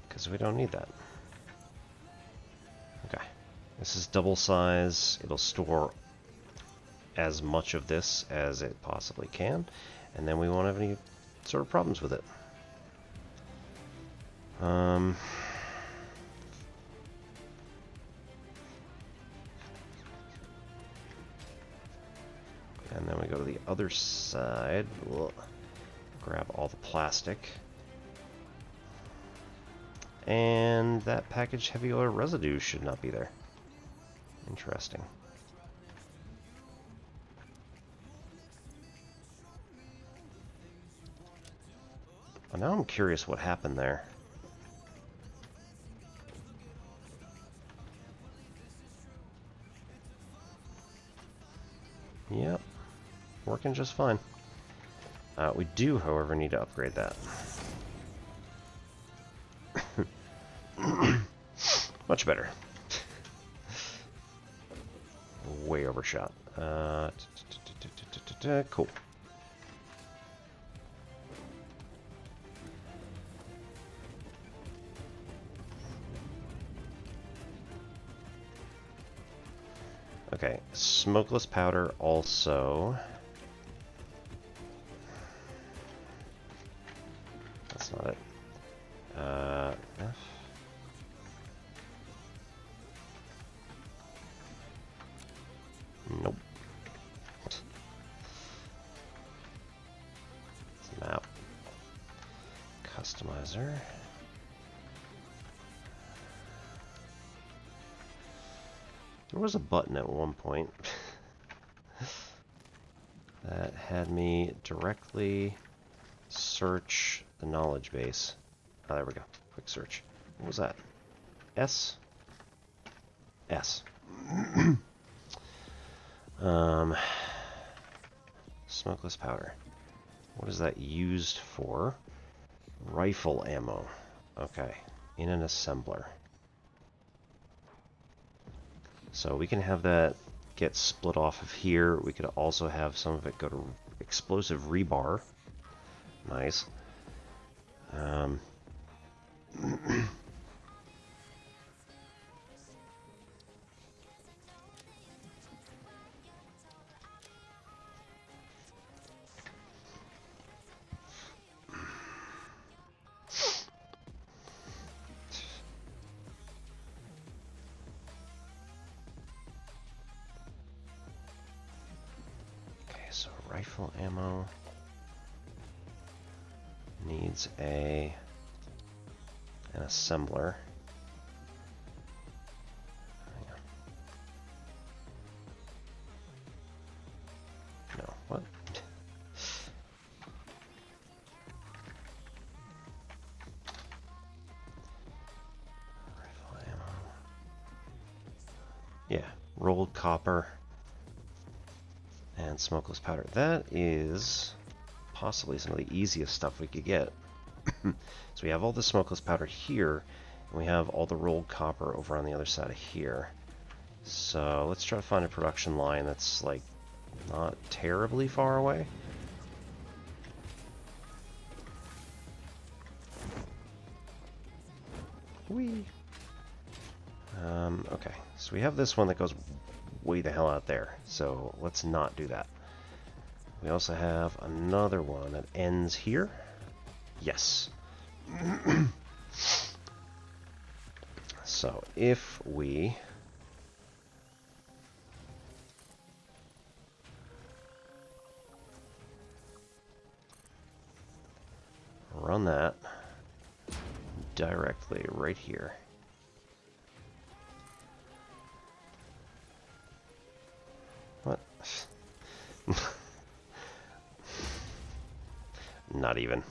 because we don't need that. Okay. This is double size. It'll store as much of this as it possibly can, and then we won't have any sort of problems with it. And then we go to the other side. Ugh. Grab all the plastic. And that packaged heavy oil residue should not be there. Interesting. Well, now I'm curious what happened there. Yep. Working just fine. We do, however, need to upgrade that. Much better. Way overshot. Cool. Okay, smokeless powder also. That's not it. F. Nope. Map. Customizer. There was a button at one point that had me directly search the knowledge base. Oh, there we go. Quick search. What was that? S? S. Smokeless powder. What is that used for? Rifle ammo. Okay. In an assembler. So we can have that get split off of here. We could also have some of it go to explosive rebar. Nice. So rifle ammo needs an assembler. No, what? Rifle ammo. Yeah, rolled copper and smokeless powder. That is possibly some of the easiest stuff we could get. So we have all the smokeless powder here, and we have all the rolled copper over on the other side of here. So let's try to find a production line that's like not terribly far away. Whee! Okay, so we have this one that goes way the hell out there, so let's not do that. We also have another one that ends here. Yes. So if we run that directly right here. What? Not even.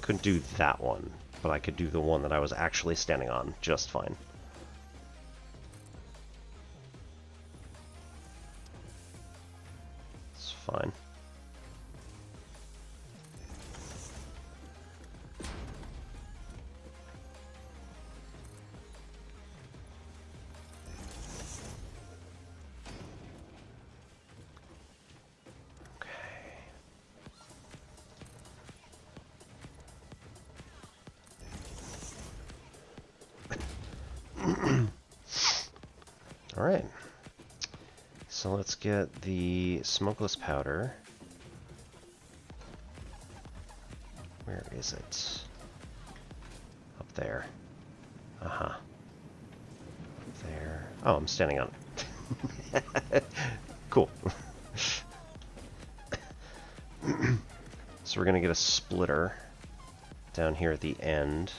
Couldn't do that one, but I could do the one that I was actually standing on just fine. It's fine. Alright, so let's get the smokeless powder. Where is it? Up there. Uh-huh. Up there. Oh, I'm standing on it. Cool. So we're going to get a splitter down here at the end.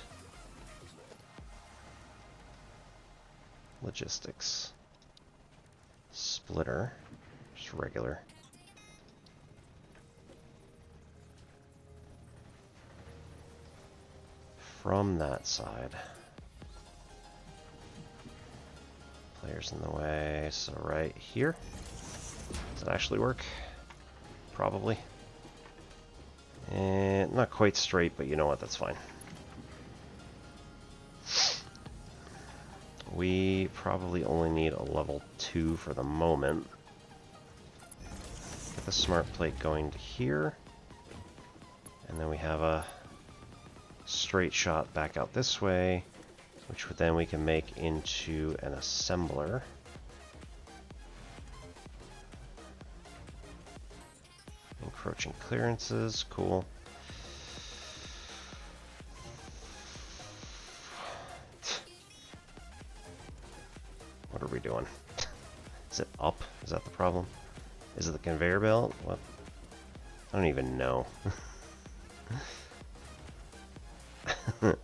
Logistics. Splitter. Just regular. From that side. Players in the way, so right here. Does it actually work? Probably. And not quite straight, but you know what, that's fine. We probably only need a level 2 for the moment. Get the smart plate going to here. And then we have a straight shot back out this way, which then we can make into an assembler. Encroaching clearances, cool. What are we doing? Is it up? Is that the problem? Is it the conveyor belt? What? I don't even know.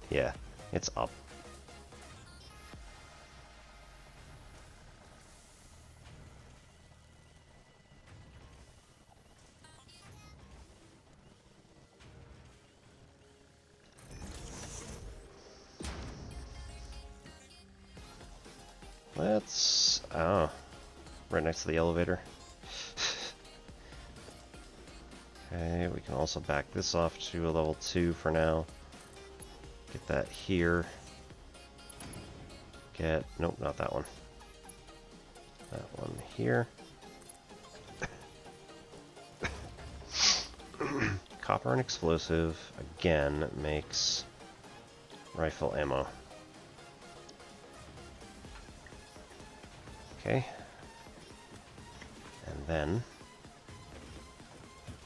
Yeah, it's up. Let's... oh, right next to the elevator. Okay, we can also back this off to a level 2 for now. Get that here. Get... nope, not that one. That one here. Copper and explosive, again, makes rifle ammo. Okay. And then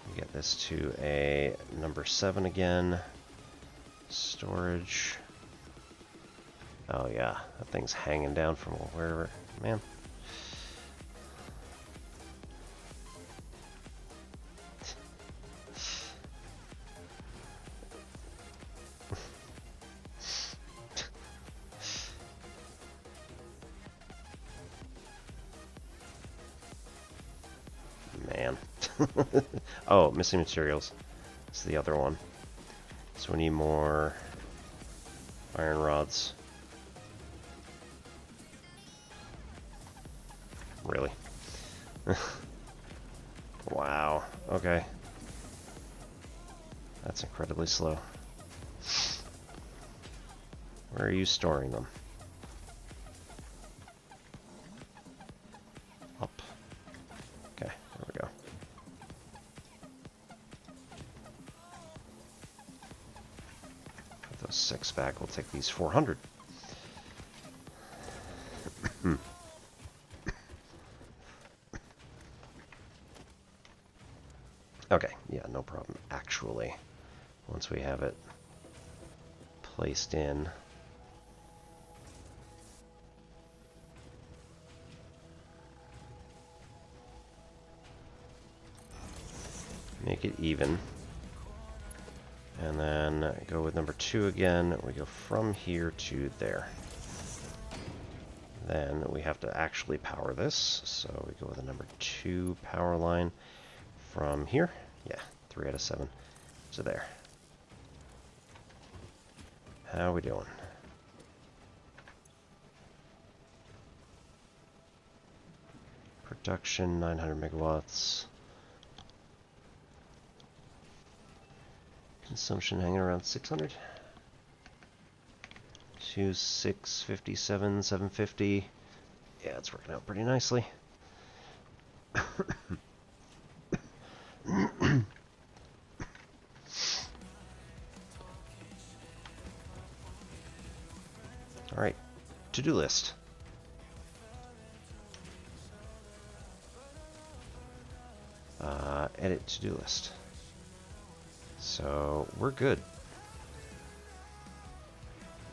we get this to a number 7 again. Storage. Oh yeah, that thing's hanging down from wherever. Man. Oh, missing materials. It's the other one. So we need more iron rods. Really? Wow. Okay. That's incredibly slow. Where are you storing them? Up. Okay, there we go. Put those 6 back. We'll take these 400. Okay, yeah, no problem. Actually, once we have it placed in. Make it even. And then go with number 2 again. We go from here to there. Then we have to actually power this. So we go with a number 2 power line from here. Yeah, 3 out of 7 to there. How we doing? Production 900 megawatts. Consumption hanging around 600. 657, 750. Yeah, it's working out pretty nicely. Alright, to-do list. Edit to-do list. So, we're good.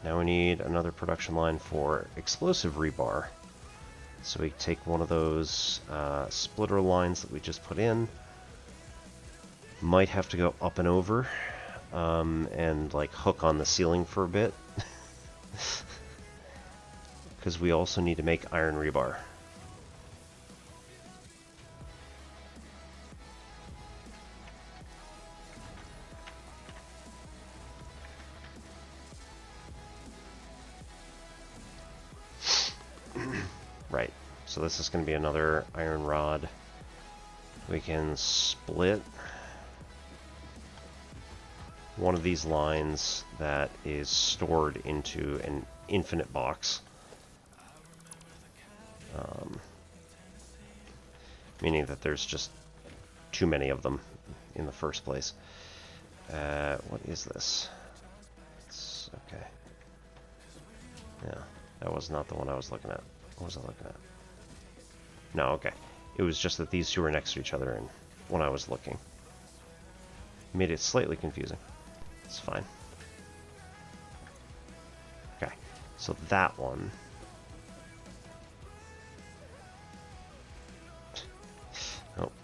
Now we need another production line for explosive rebar. So we take one of those splitter lines that we just put in. Might have to go up and over and like hook on the ceiling for a bit. Because we also need to make iron rebar. Right, so this is going to be another iron rod. We can split one of these lines that is stored into an infinite box. Meaning that there's just too many of them in the first place. What is this? It's, okay. Yeah, that was not the one I was looking at. What was I looking at? No, okay. It was just that these two were next to each other, and when I was looking, made it slightly confusing. It's fine. Okay, so that one.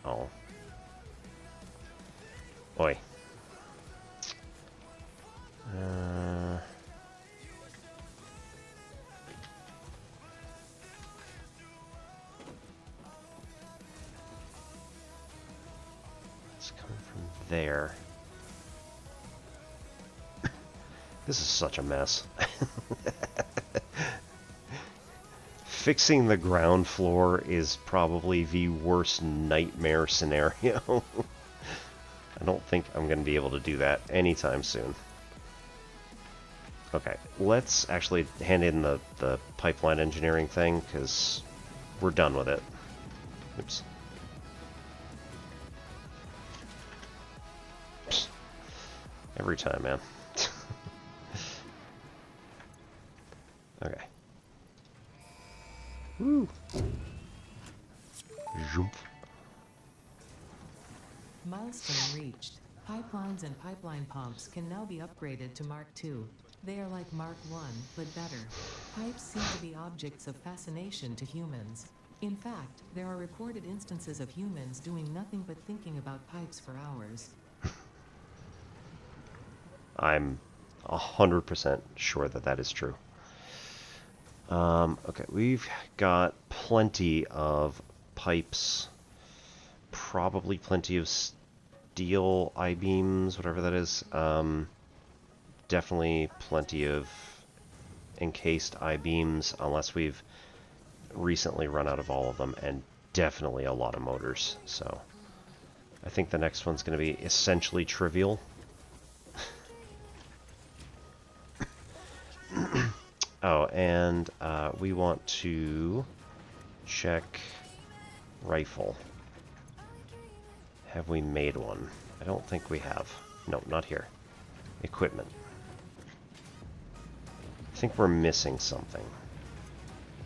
Oh. Oi. It's coming from there. This is such a mess. Fixing the ground floor is probably the worst nightmare scenario. I don't think I'm going to be able to do that anytime soon. Okay, let's actually hand in the pipeline engineering thing, because we're done with it. Oops. Every time, man. Okay. Woo! Jump. Milestone reached. Pipelines and pipeline pumps can now be upgraded to Mark II. They are like Mark I, but better. Pipes seem to be objects of fascination to humans. In fact, there are reported instances of humans doing nothing but thinking about pipes for hours. I'm 100% sure that that is true. Okay, we've got plenty of pipes probably plenty of steel I-beams, whatever that is. Definitely plenty of encased I-beams, unless we've recently run out of all of them, and definitely a lot of motors. So I think the next one's going to be essentially trivial. Oh, and we want to check rifle. Have we made one? I don't think we have. No, not here. Equipment. I think we're missing something.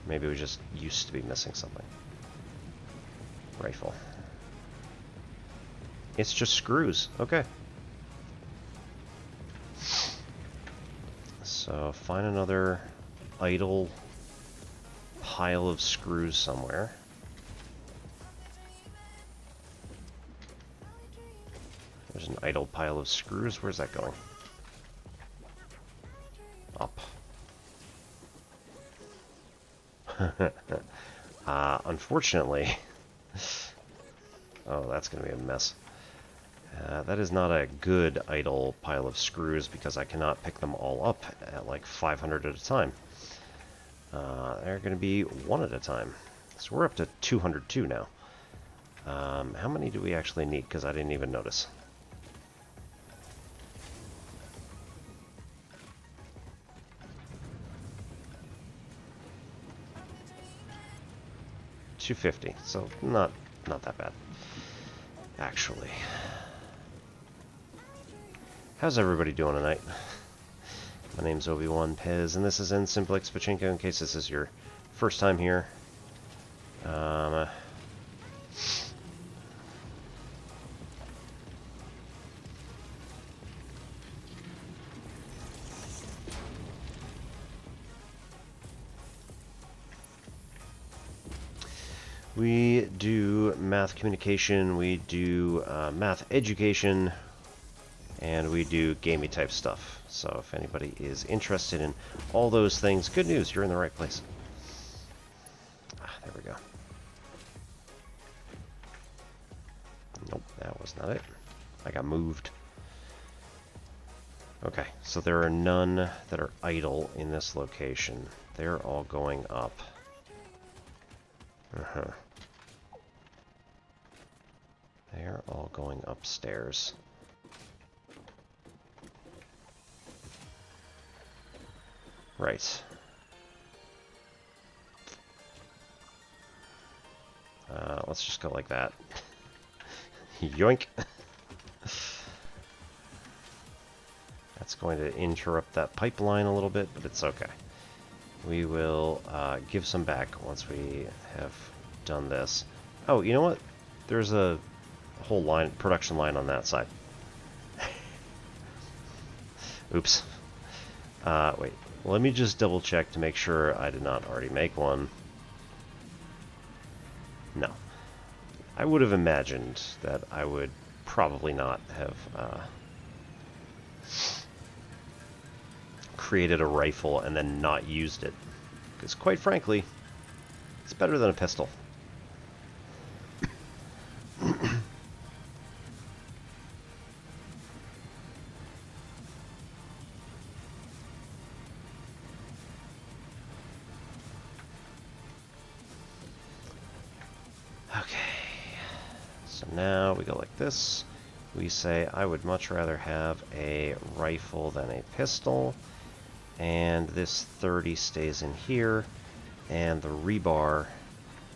Maybe we just used to be missing something. Rifle. It's just screws. Okay. So find another idle pile of screws somewhere. There's an idle pile of screws. Where's that going? Up. Unfortunately... Oh, that's going to be a mess. That is not a good idle pile of screws because I cannot pick them all up at like 500 at a time. They're going to be one at a time. So we're up to 202 now. How many do we actually need? Because I didn't even notice. $250, so not that bad, actually. How's everybody doing tonight? My name's Obi-Wan Pez, and this is N Simplex Pachinko, in case this is your first time here. We do math communication, we do math education, and we do gamey type stuff. So if anybody is interested in all those things, good news, you're in the right place. There we go. Nope, that was not it. I got moved. Okay, so there are none that are idle in this location. They're all going up. They're all going upstairs. Right. Let's just go like that. Yoink! That's going to interrupt that pipeline a little bit, but it's okay. We will give some back once we have done this. Oh, you know what? There's a whole line, production line on that side. Oops. Wait. Let me just double check to make sure I did not already make one. No. I would have imagined that I would probably not have created a rifle and then not used it. Because quite frankly, it's better than a pistol. Now we go like this. We say, I would much rather have a rifle than a pistol. And this 30 stays in here. And the rebar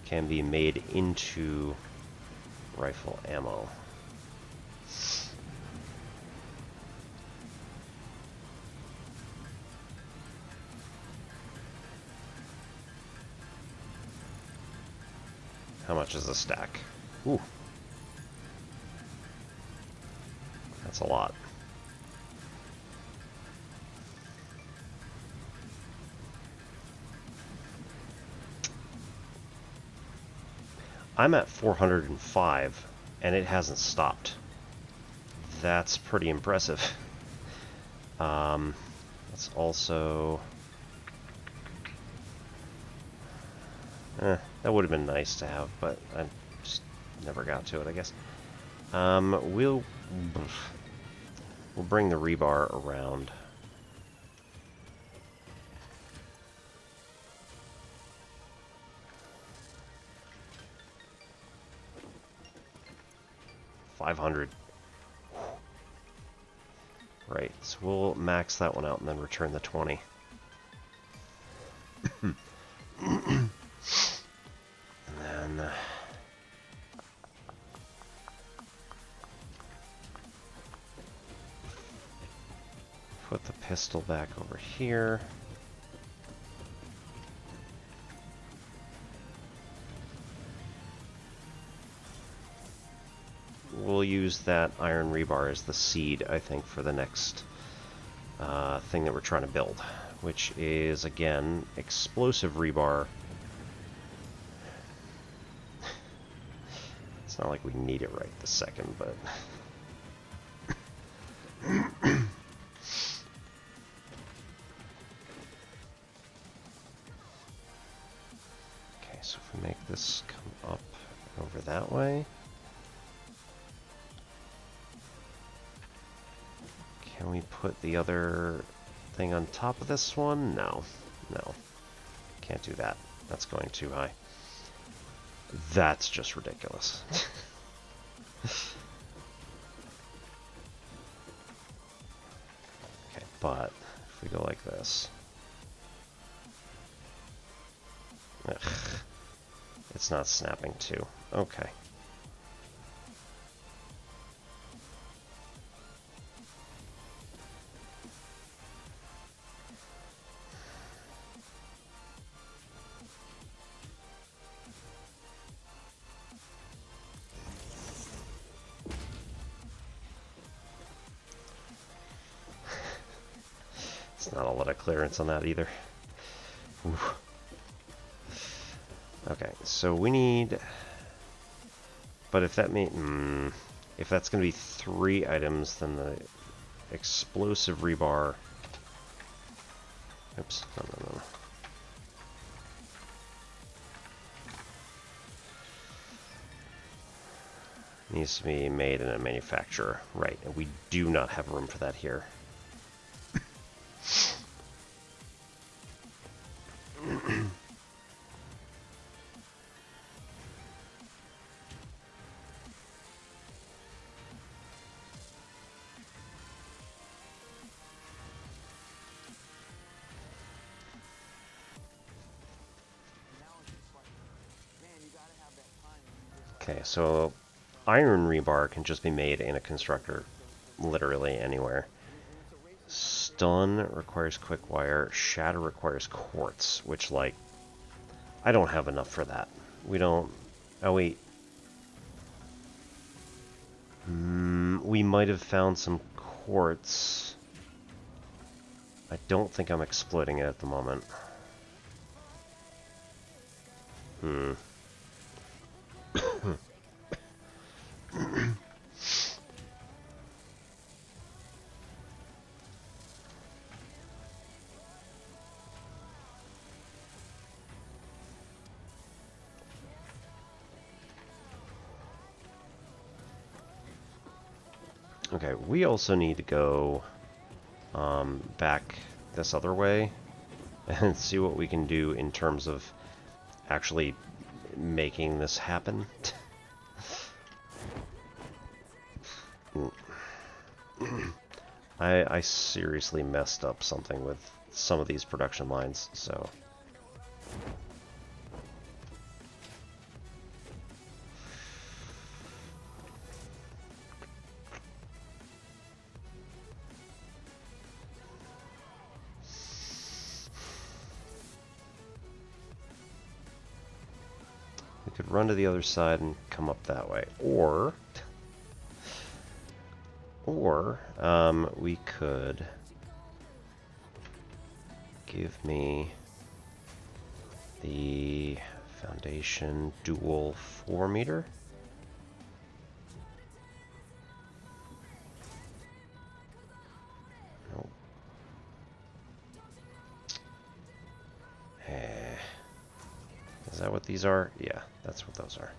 can be made into rifle ammo. How much is a stack? Ooh. That's a lot. I'm at 405, and it hasn't stopped. That's pretty impressive. Let's also... that would have been nice to have, but I just never got to it, I guess. We'll bring the rebar around. $500. Right, so we'll max that one out and then return the 20. And then put the pistol back over here. We'll use that iron rebar as the seed, I think, for the next thing that we're trying to build, which is, again, explosive rebar. It's not like we need it right this second, but... Okay, so if we make this come up over that way... Can we put the other thing on top of this one? No. No. Can't do that. That's going too high. That's just ridiculous. Okay, but if we go like this... Ugh, it's not snapping too. Okay. It's not a lot of clearance on that either. Ooh. Okay, so we need... But if that means... if that's going to be 3 items, then the explosive rebar... Oops, no. Needs to be made in a manufacturer. Right, and we do not have room for that here. Okay, so iron rebar can just be made in a constructor literally anywhere. Stun requires quick wire. Shatter requires quartz, which, like, I don't have enough for that. We don't... Oh, wait. We might have found some quartz. I don't think I'm exploiting it at the moment. Okay, we also need to go back this other way and see what we can do in terms of actually making this happen. I seriously messed up something with some of these production lines, so... We could run to the other side and come up that way, or we could give me the foundation dual 4-meter. Nope. Is that what these are? Yeah, that's what those are.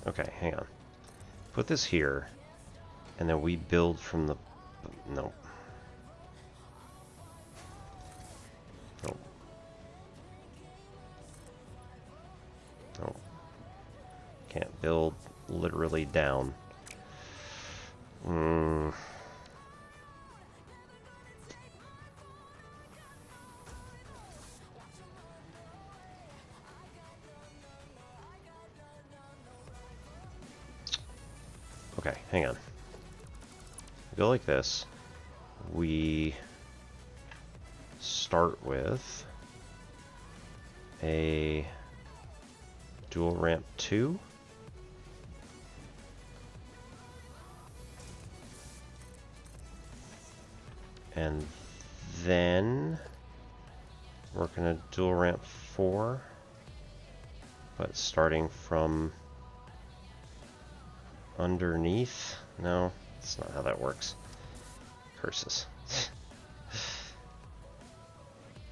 Okay, hang on. Put this here, and then we build from the... No. No. No. Can't build literally down. Okay, hang on. Go like this. We start with a dual ramp 2. And then work in a dual ramp 4, but starting from underneath. No, that's not how that works. Curses.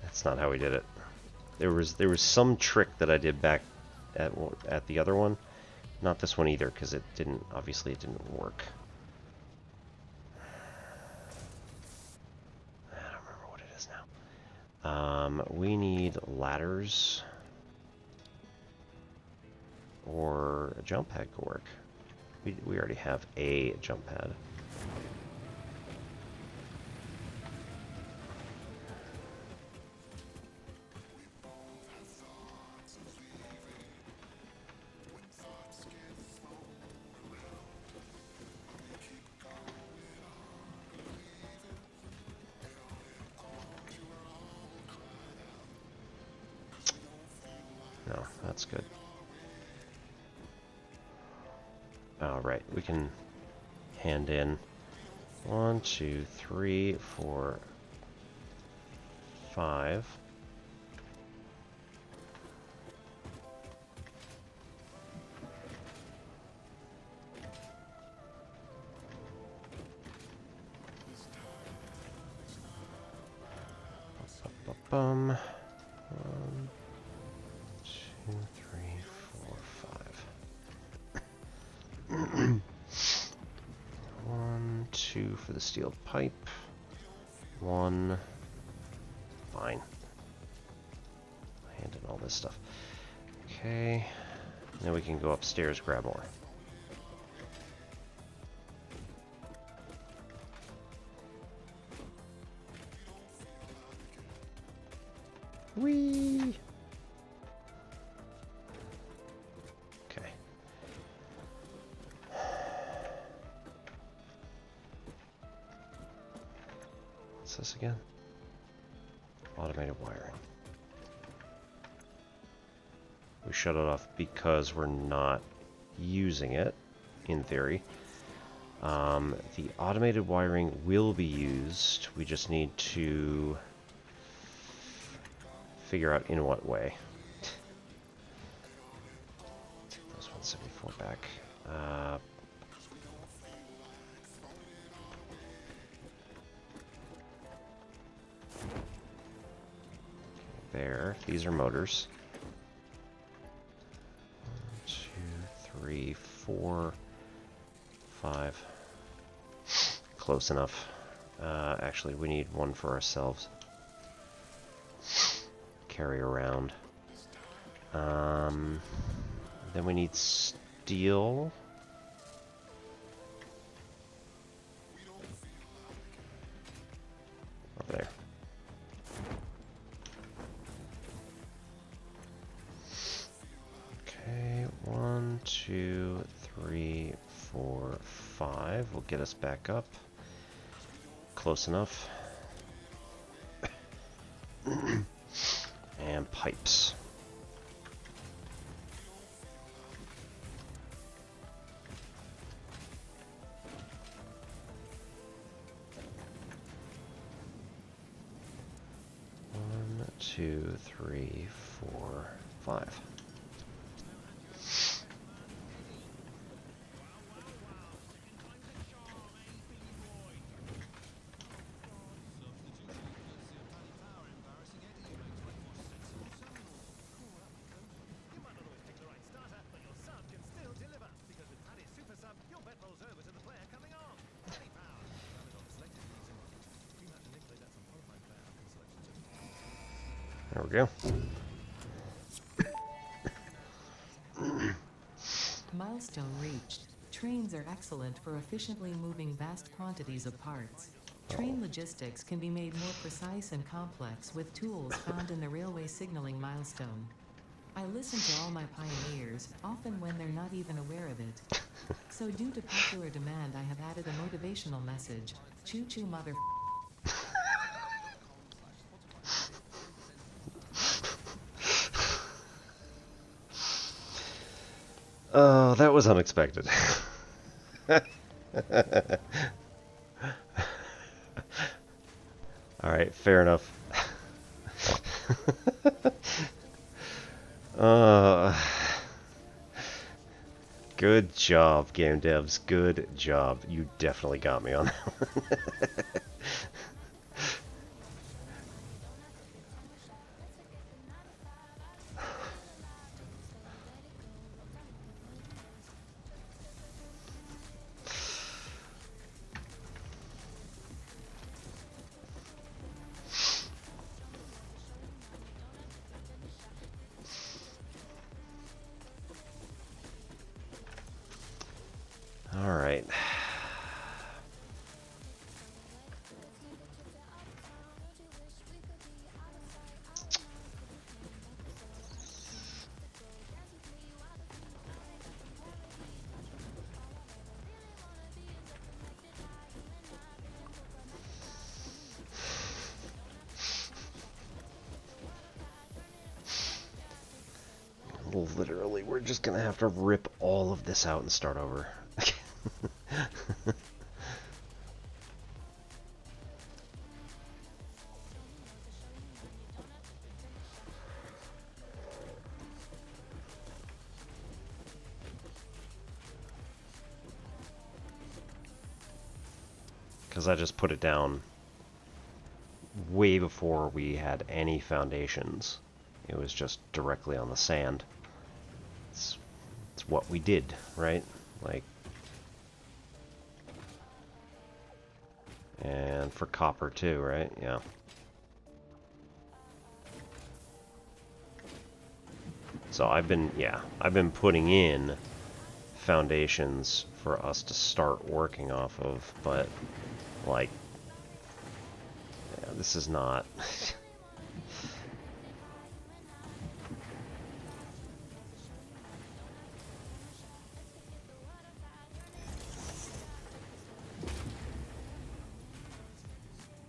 That's not how we did it. There was some trick that I did back at the other one. Not this one either, because it didn't, obviously it didn't work. I don't remember what it is now. We need ladders, or a jump pad could work. We already have a jump pad. No, that's good. All right, we can hand in 1, 2, 3, 4, 5. Bum. 1, 2, 3, 4, 5. 1, 2 for the steel pipe. 1. Fine. Hand in all this stuff. Okay. Then we can go upstairs, grab more. Whee! Okay. What's this again? Automated wiring. We shut it off because we're not using it, in theory. The automated wiring will be used. We just need to figure out in what way. Take those 174 back. There. These are motors. 1, 2, 3, 4, 5. Close enough. Actually, we need one for ourselves. Carry around. Then we need steel. Over there. Okay, 1, 2, 3, 4, 5. Will get us back up. Close enough. And pipes. One, 2, 3, 4, 5. There we go. Milestone reached. Trains are excellent for efficiently moving vast quantities of parts. Train logistics can be made more precise and complex with tools found in the railway signaling milestone. I listen to all my pioneers, often when they're not even aware of it. So due to popular demand, I have added a motivational message. Choo choo mother. Oh, that was unexpected. Alright, fair enough. uh, good job, game devs. Good job. You definitely got me on that one. Alright. Literally, we're just gonna have to rip all of this out and start over. Because I just put it down way before we had any foundations. It was just directly on the sand. It's what we did, right? Like, and for copper too, right? Yeah. So I've been putting in foundations for us to start working off of, but like, yeah, this is not.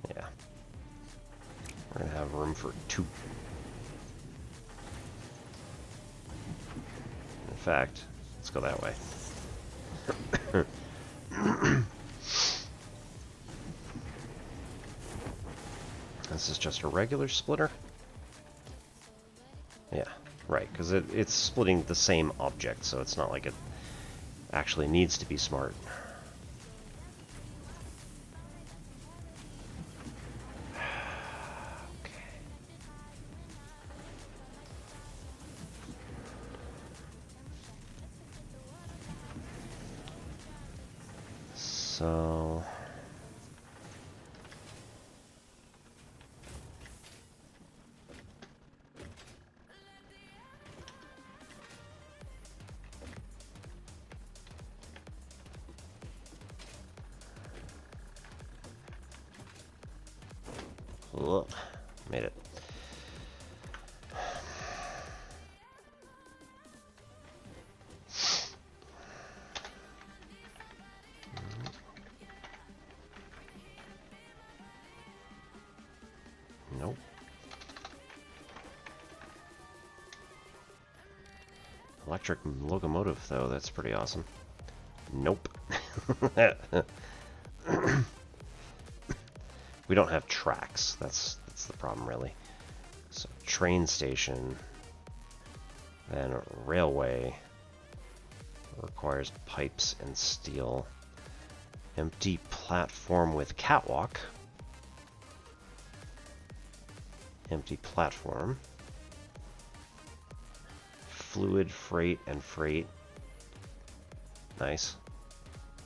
Yeah. We're gonna have room for 2. In fact, let's go that way. This is just a regular splitter? Yeah, right, because it's splitting the same object, so it's not like it actually needs to be smart. So ugh, made it. Nope. Electric locomotive, though, that's pretty awesome. Nope. We don't have tracks. That's the problem, really. So train station, then railway requires pipes and steel. Empty platform with catwalk. Empty platform. Fluid, freight, and freight. Nice.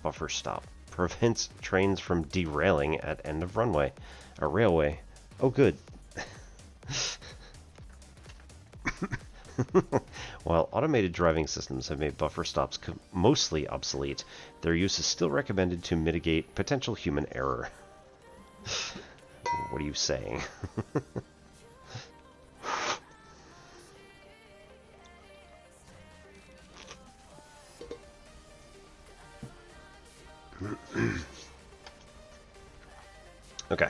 Buffer stop. Prevents trains from derailing at end of runway. A railway. Oh, good. While automated driving systems have made buffer stops mostly obsolete, their use is still recommended to mitigate potential human error. What are you saying? Okay.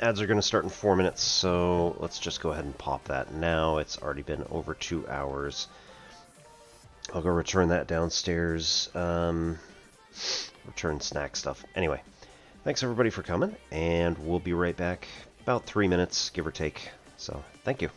Ads are going to start in 4 minutes, so let's just go ahead and pop that now. It's already been over 2 hours. I'll go return that downstairs. Return snack stuff. Anyway, thanks everybody for coming, and we'll be right back. About 3 minutes, give or take. So, thank you.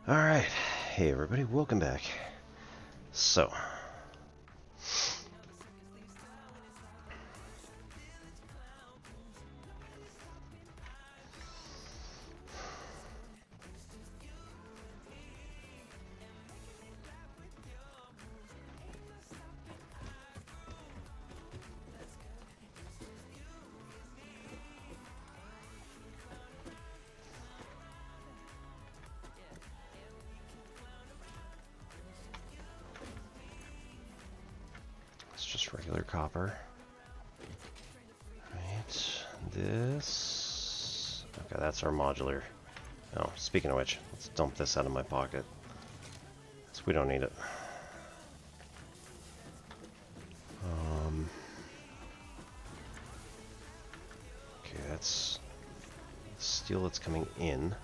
Alright, hey everybody, welcome back. So, it's just regular copper. Right, this... Okay, that's our modular. Oh, speaking of which, let's dump this out of my pocket. So we don't need it. Okay, that's steel that's coming in.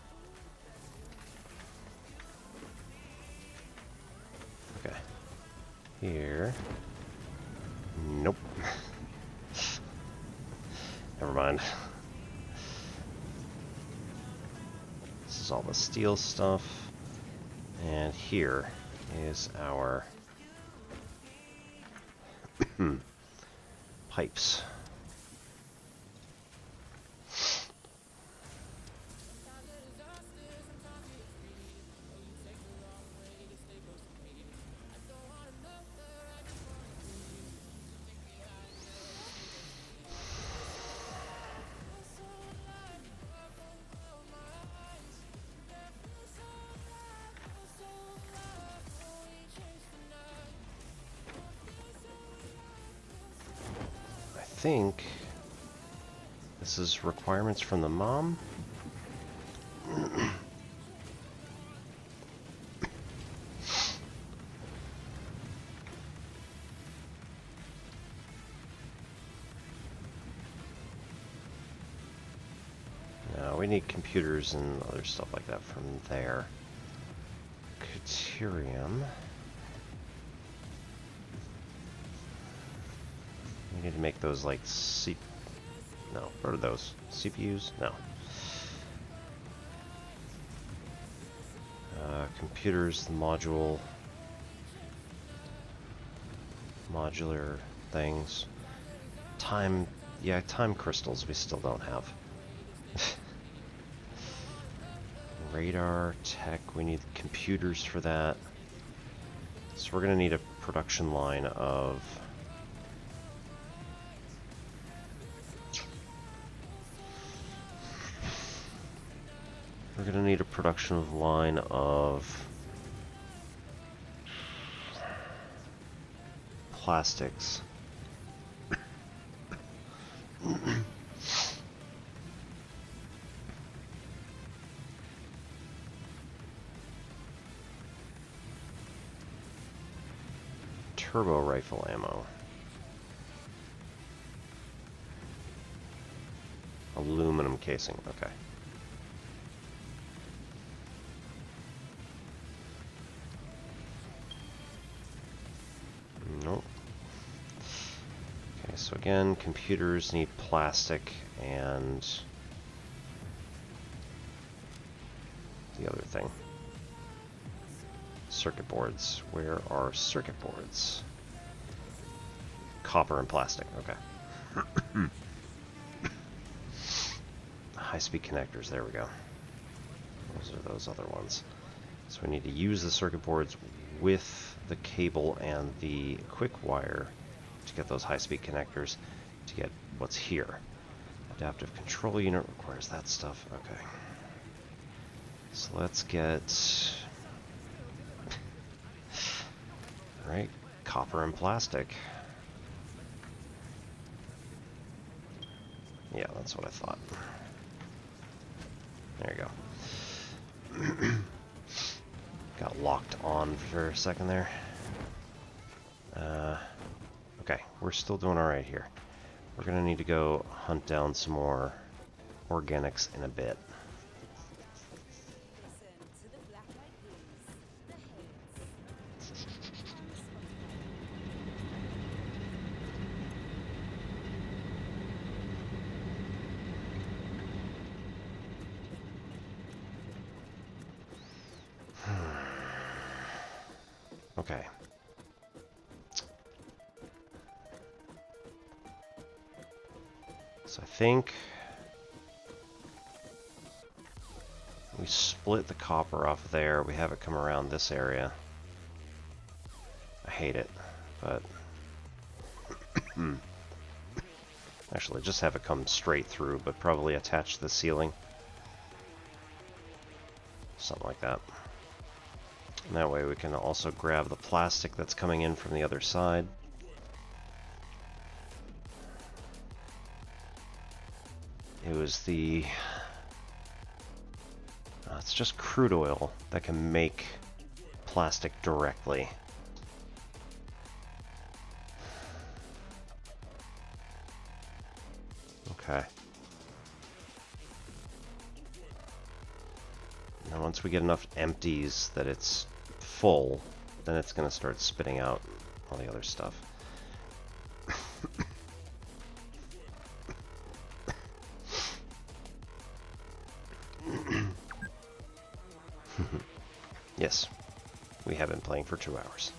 Okay. Here. Nope. Never mind. This is all the steel stuff. And here is our pipes. I think this is requirements from the mom. No, we need computers and other stuff like that from there. Deuterium. We need to make those like No, what are those? CPUs? No. Computers, the modular things. Time crystals we still don't have. Radar, tech, we need computers for that. So we're gonna need a production line of... We're gonna need a production line of plastics. Turbo rifle ammo. Aluminum casing, okay. Nope. Okay, so again, computers need plastic and the other thing. Circuit boards. Where are circuit boards? Copper and plastic, okay. High-speed connectors, there we go. Those are those other ones. So we need to use the circuit boards with the cable and the quick wire to get those high-speed connectors to get what's here. Adaptive control unit requires that stuff. Okay. So let's get... Right, copper and plastic. Yeah, that's what I thought. There you go. Got locked on for a second there. Okay, we're still doing alright here. We're gonna need to go hunt down some more organics in a bit. Okay. So I think we split the copper off there. We have it come around this area. I hate it, but actually just have it come straight through, but probably attach to the ceiling. Something like that. And that way we can also grab the plastic that's coming in from the other side. It was the... it's just crude oil that can make plastic directly. Okay. And once we get enough empties that it's full, then it's going to start spitting out all the other stuff. Yes, we have been playing for 2 hours.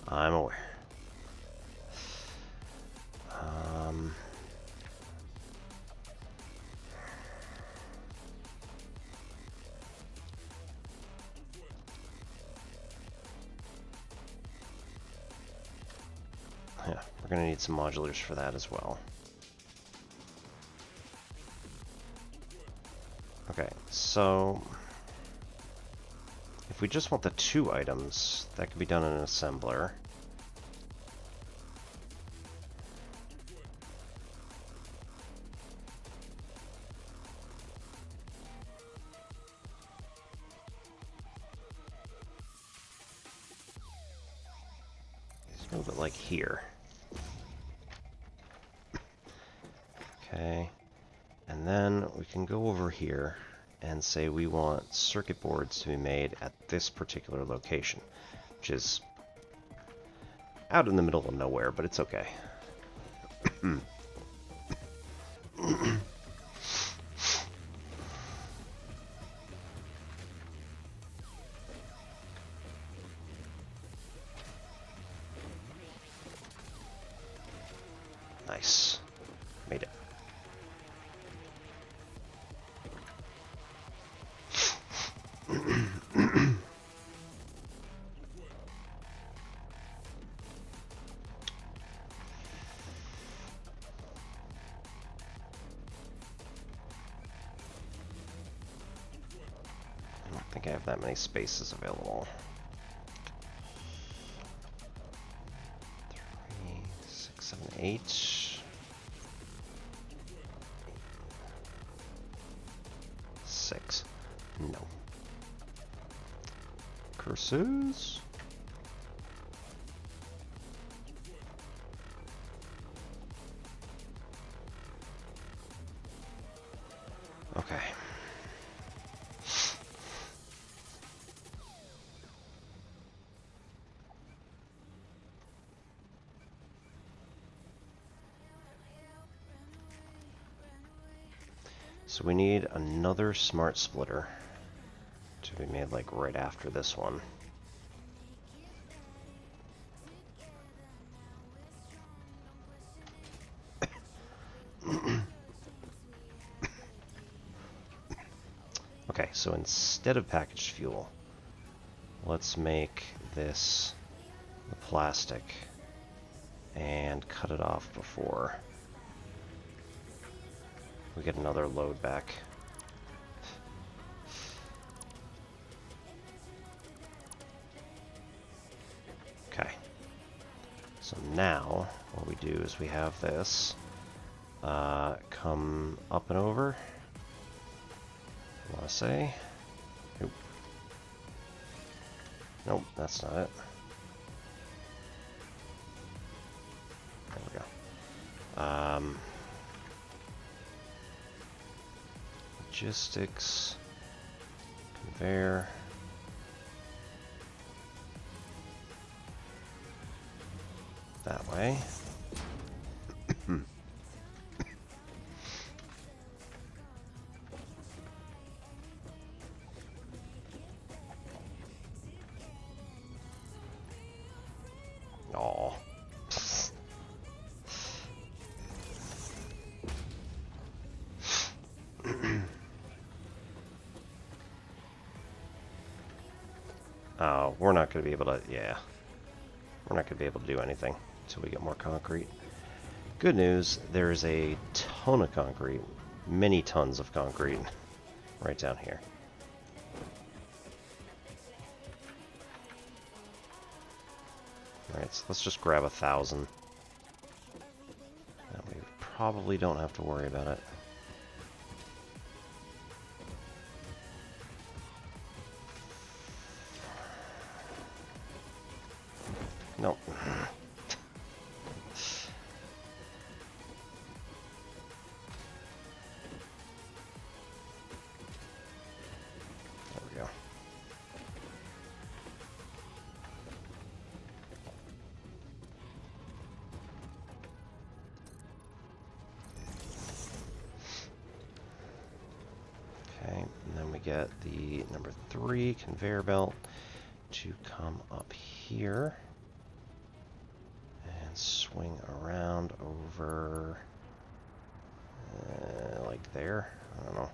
I'm aware. Yeah, we're going to need some modulars for that as well. Okay, so if we just want the 2 items, that can be done in an assembler. Let's move it like here. Okay, and then we can go over here and say we want circuit boards to be made at this particular location, which is out in the middle of nowhere, but it's okay. Nice. Made it. I don't think I have that many spaces available. 3, 6, 7, 8. 6. No. Curses. Okay. So we need another smart splitter to be made like right after this one. Okay, so instead of packaged fuel, let's make this the plastic and cut it off before we get another load back. Okay. So now what we do is we have this come up and over. I want to say. Nope. Nope, that's not it. There we go. Logistics. Conveyor. That way. Oh, we're not going to be able to, yeah. We're not going to be able to do anything until we get more concrete. Good news, there's a ton of concrete, many tons of concrete, right down here. Alright, so let's just grab 1,000. And we probably don't have to worry about it. Nope. There we go. Okay, and then we get the number 3 conveyor belt to come up here and swing around over like there. I don't know.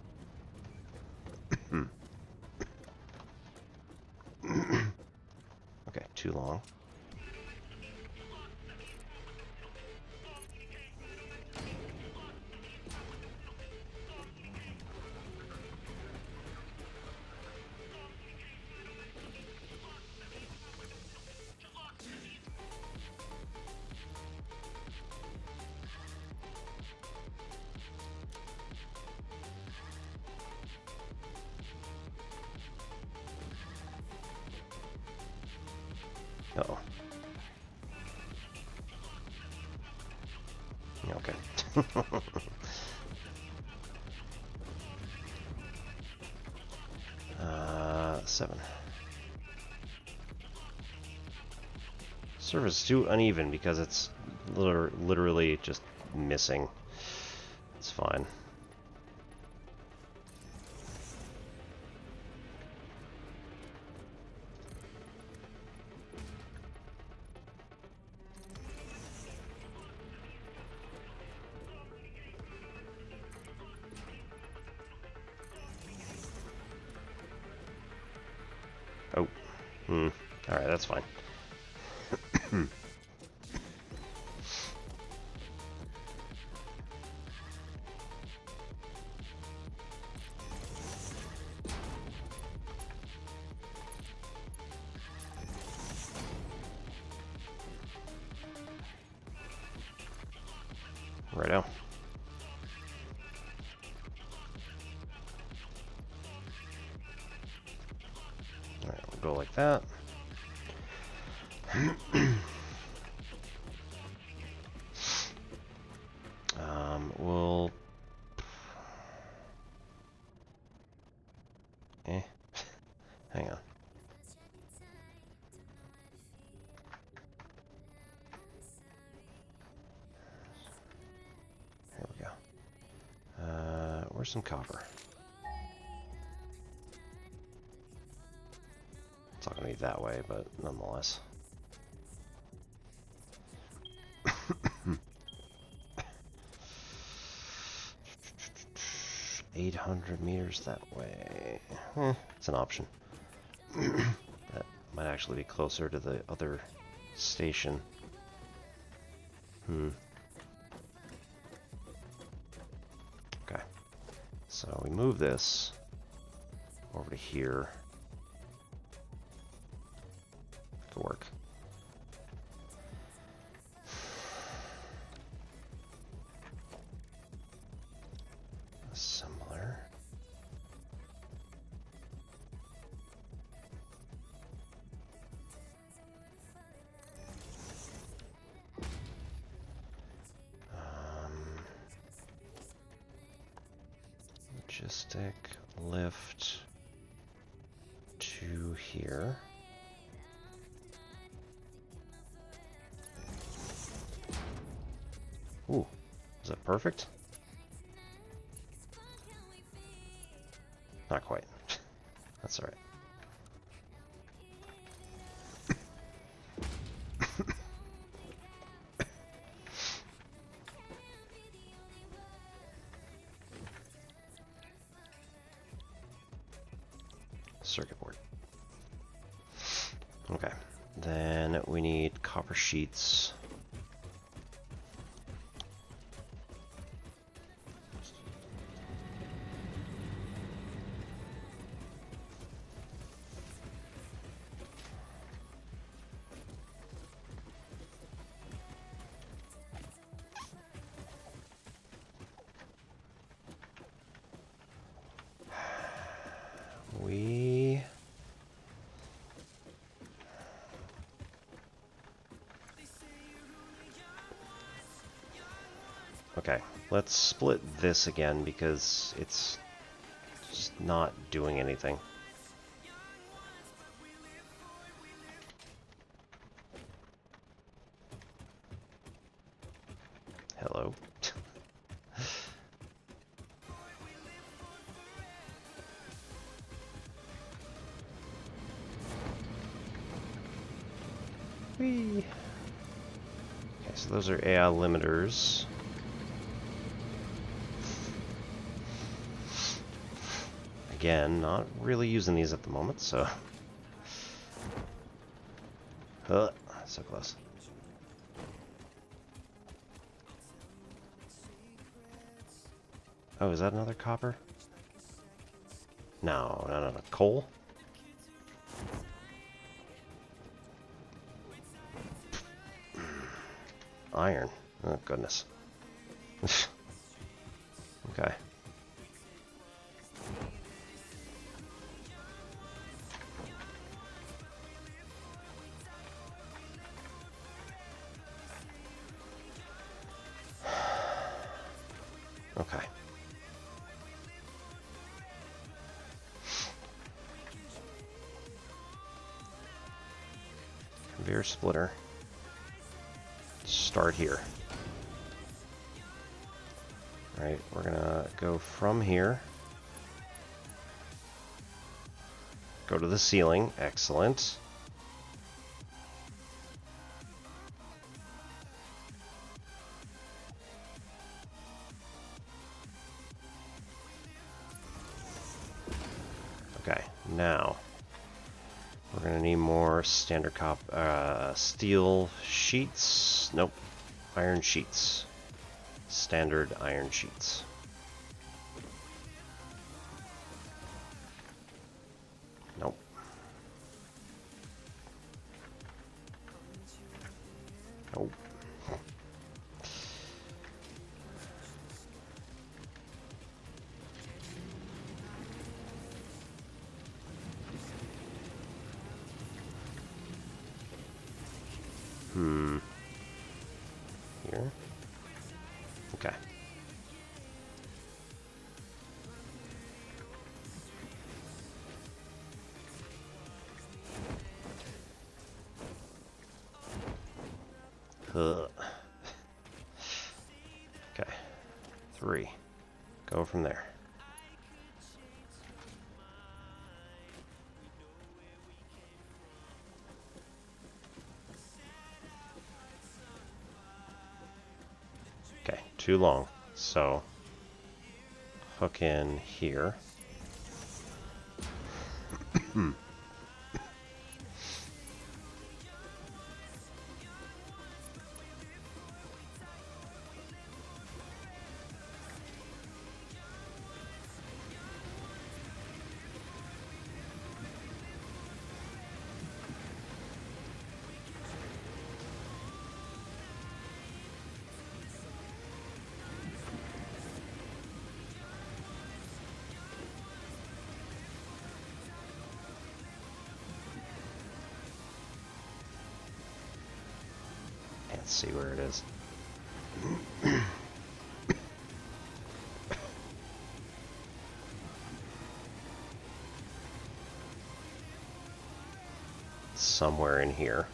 Okay, too long. Uh-oh. Okay. 7. Surface is too uneven because it's literally just missing. It's fine. Oh. Alright, that's fine. Righto. Alright, we'll go like that. We'll... Hang on. Here we go. Where's some copper? It's not going to be that way, but nonetheless. 800 meters that way. It's an option. That might actually be closer to the other station. Okay. So we move this over to here. Could work. Assembler. Logistic lift to here. Ooh, is that perfect? Not quite. That's all right. circuit board. Okay. Then we need copper sheets. Okay, let's split this again because it's just not doing anything. Hello. Whee. Okay, so those are AI limiters. Again, not really using these at the moment, so... so close. Oh, is that another copper? No. Coal? Iron. Oh, goodness. Okay. Okay. Conveyor splitter. Start here. Alright, we're gonna go from here. Go to the ceiling. Excellent. Okay, now we're gonna need more standard steel sheets. Nope, iron sheets. Standard iron sheets. Nope. Nope. Here. Okay. Okay. 3. Go from there. Okay, too long. So, hook in here. Can't see where it is. Somewhere in here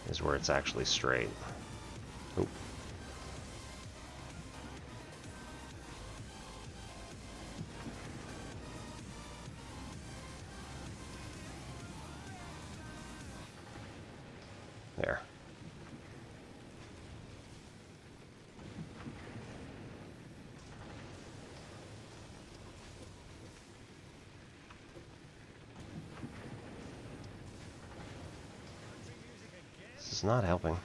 is where it's actually straight. Oop. There. is not helping.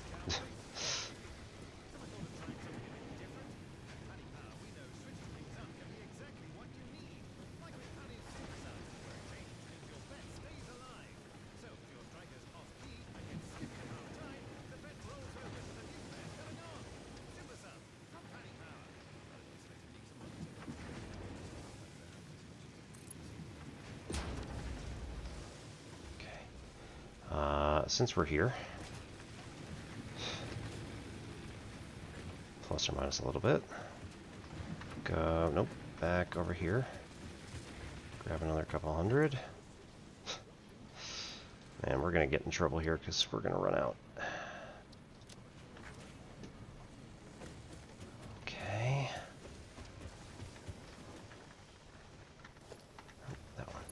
Since we're here, plus or minus a little bit, go, nope, back over here, grab another couple hundred, and we're going to get in trouble here because we're going to run out. Okay. Oh, that one.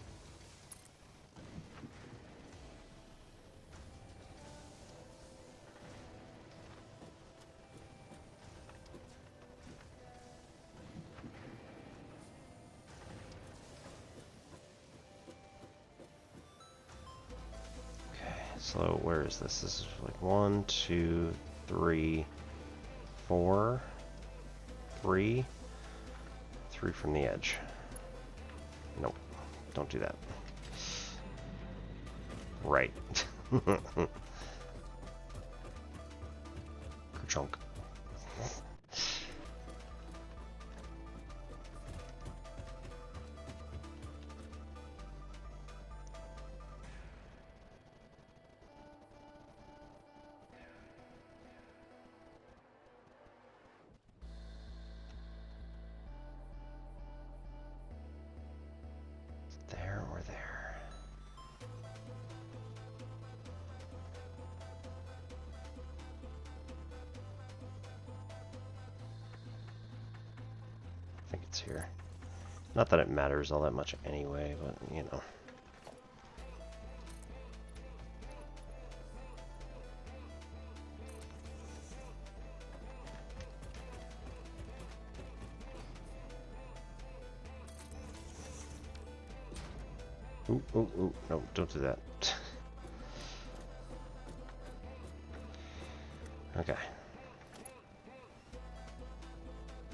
So where is this? This is like 1, 2, 3, 4, 3 from the edge. Nope, don't do that. Right. Chunk. There or there. I think it's here. Not that it matters all that much anyway, but you know. Ooh, ooh, ooh, no, don't do that. Okay.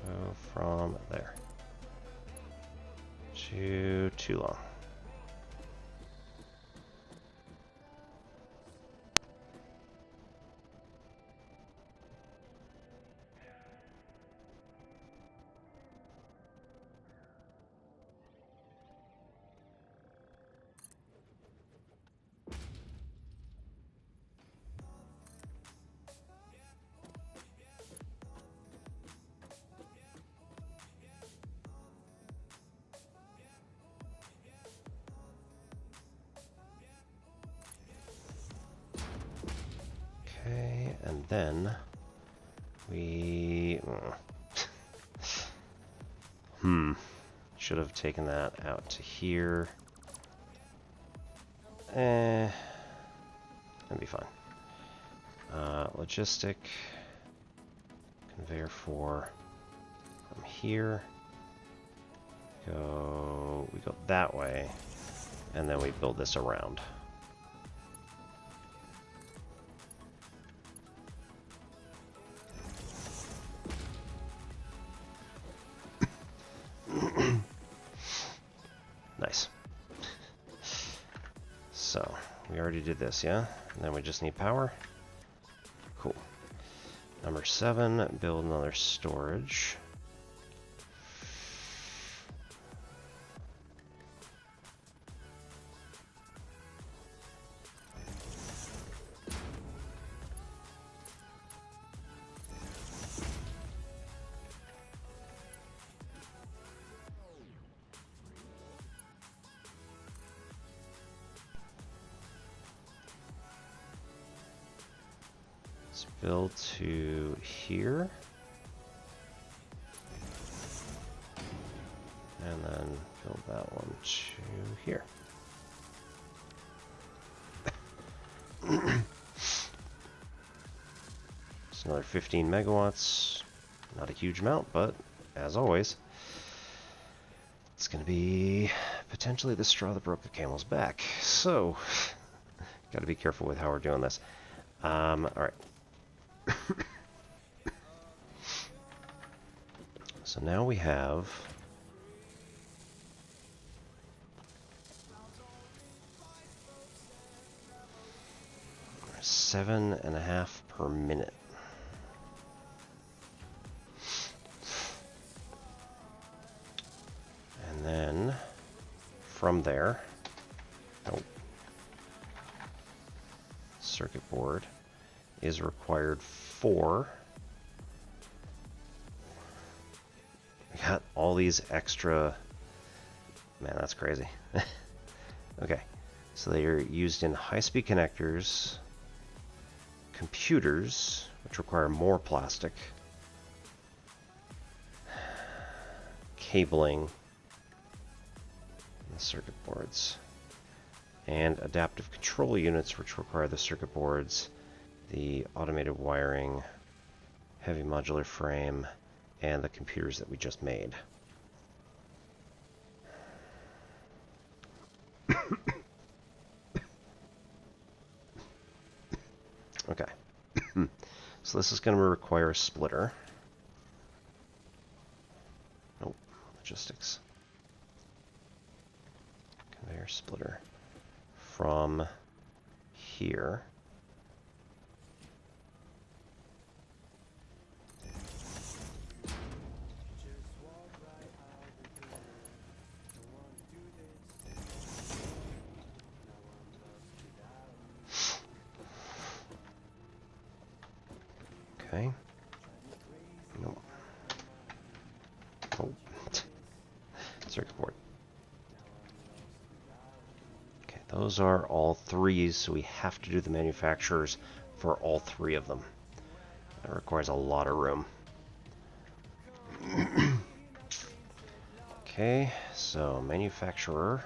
Go from there. Too long. Okay, and then we should have taken that out to here. That'd be fine. Logistic conveyor 4 from here. We go that way, and then we build this around. Nice. So, we already did this, yeah? And then we just need power. Cool. Number 7, build another storage. Let's build to here. And then build that one to here. It's another 15 megawatts. Not a huge amount, but as always, it's going to be potentially the straw that broke the camel's back. So, got to be careful with how we're doing this. Alright. So now we have 7.5 per minute. And then from there, nope, circuit board is required for. We got all these extra. Man, that's crazy. Okay, so they are used in high-speed connectors, computers, which require more plastic, cabling, the circuit boards, and adaptive control units, which require the circuit boards, the automated wiring, heavy modular frame, and the computers that we just made. Okay. So this is going to require a splitter. Nope, logistics. Conveyor splitter from here. Okay. Nope. Oh. Circuit board. Okay, those are all threes, so we have to do the manufacturers for all three of them. That requires a lot of room. Okay, so manufacturer.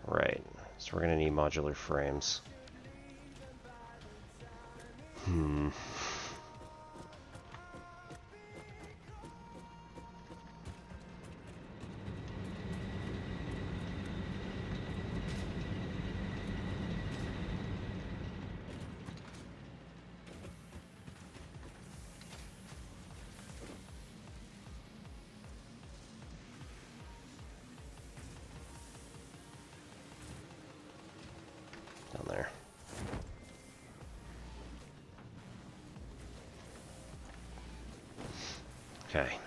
Right, so we're gonna need modular frames. Down there. Okay.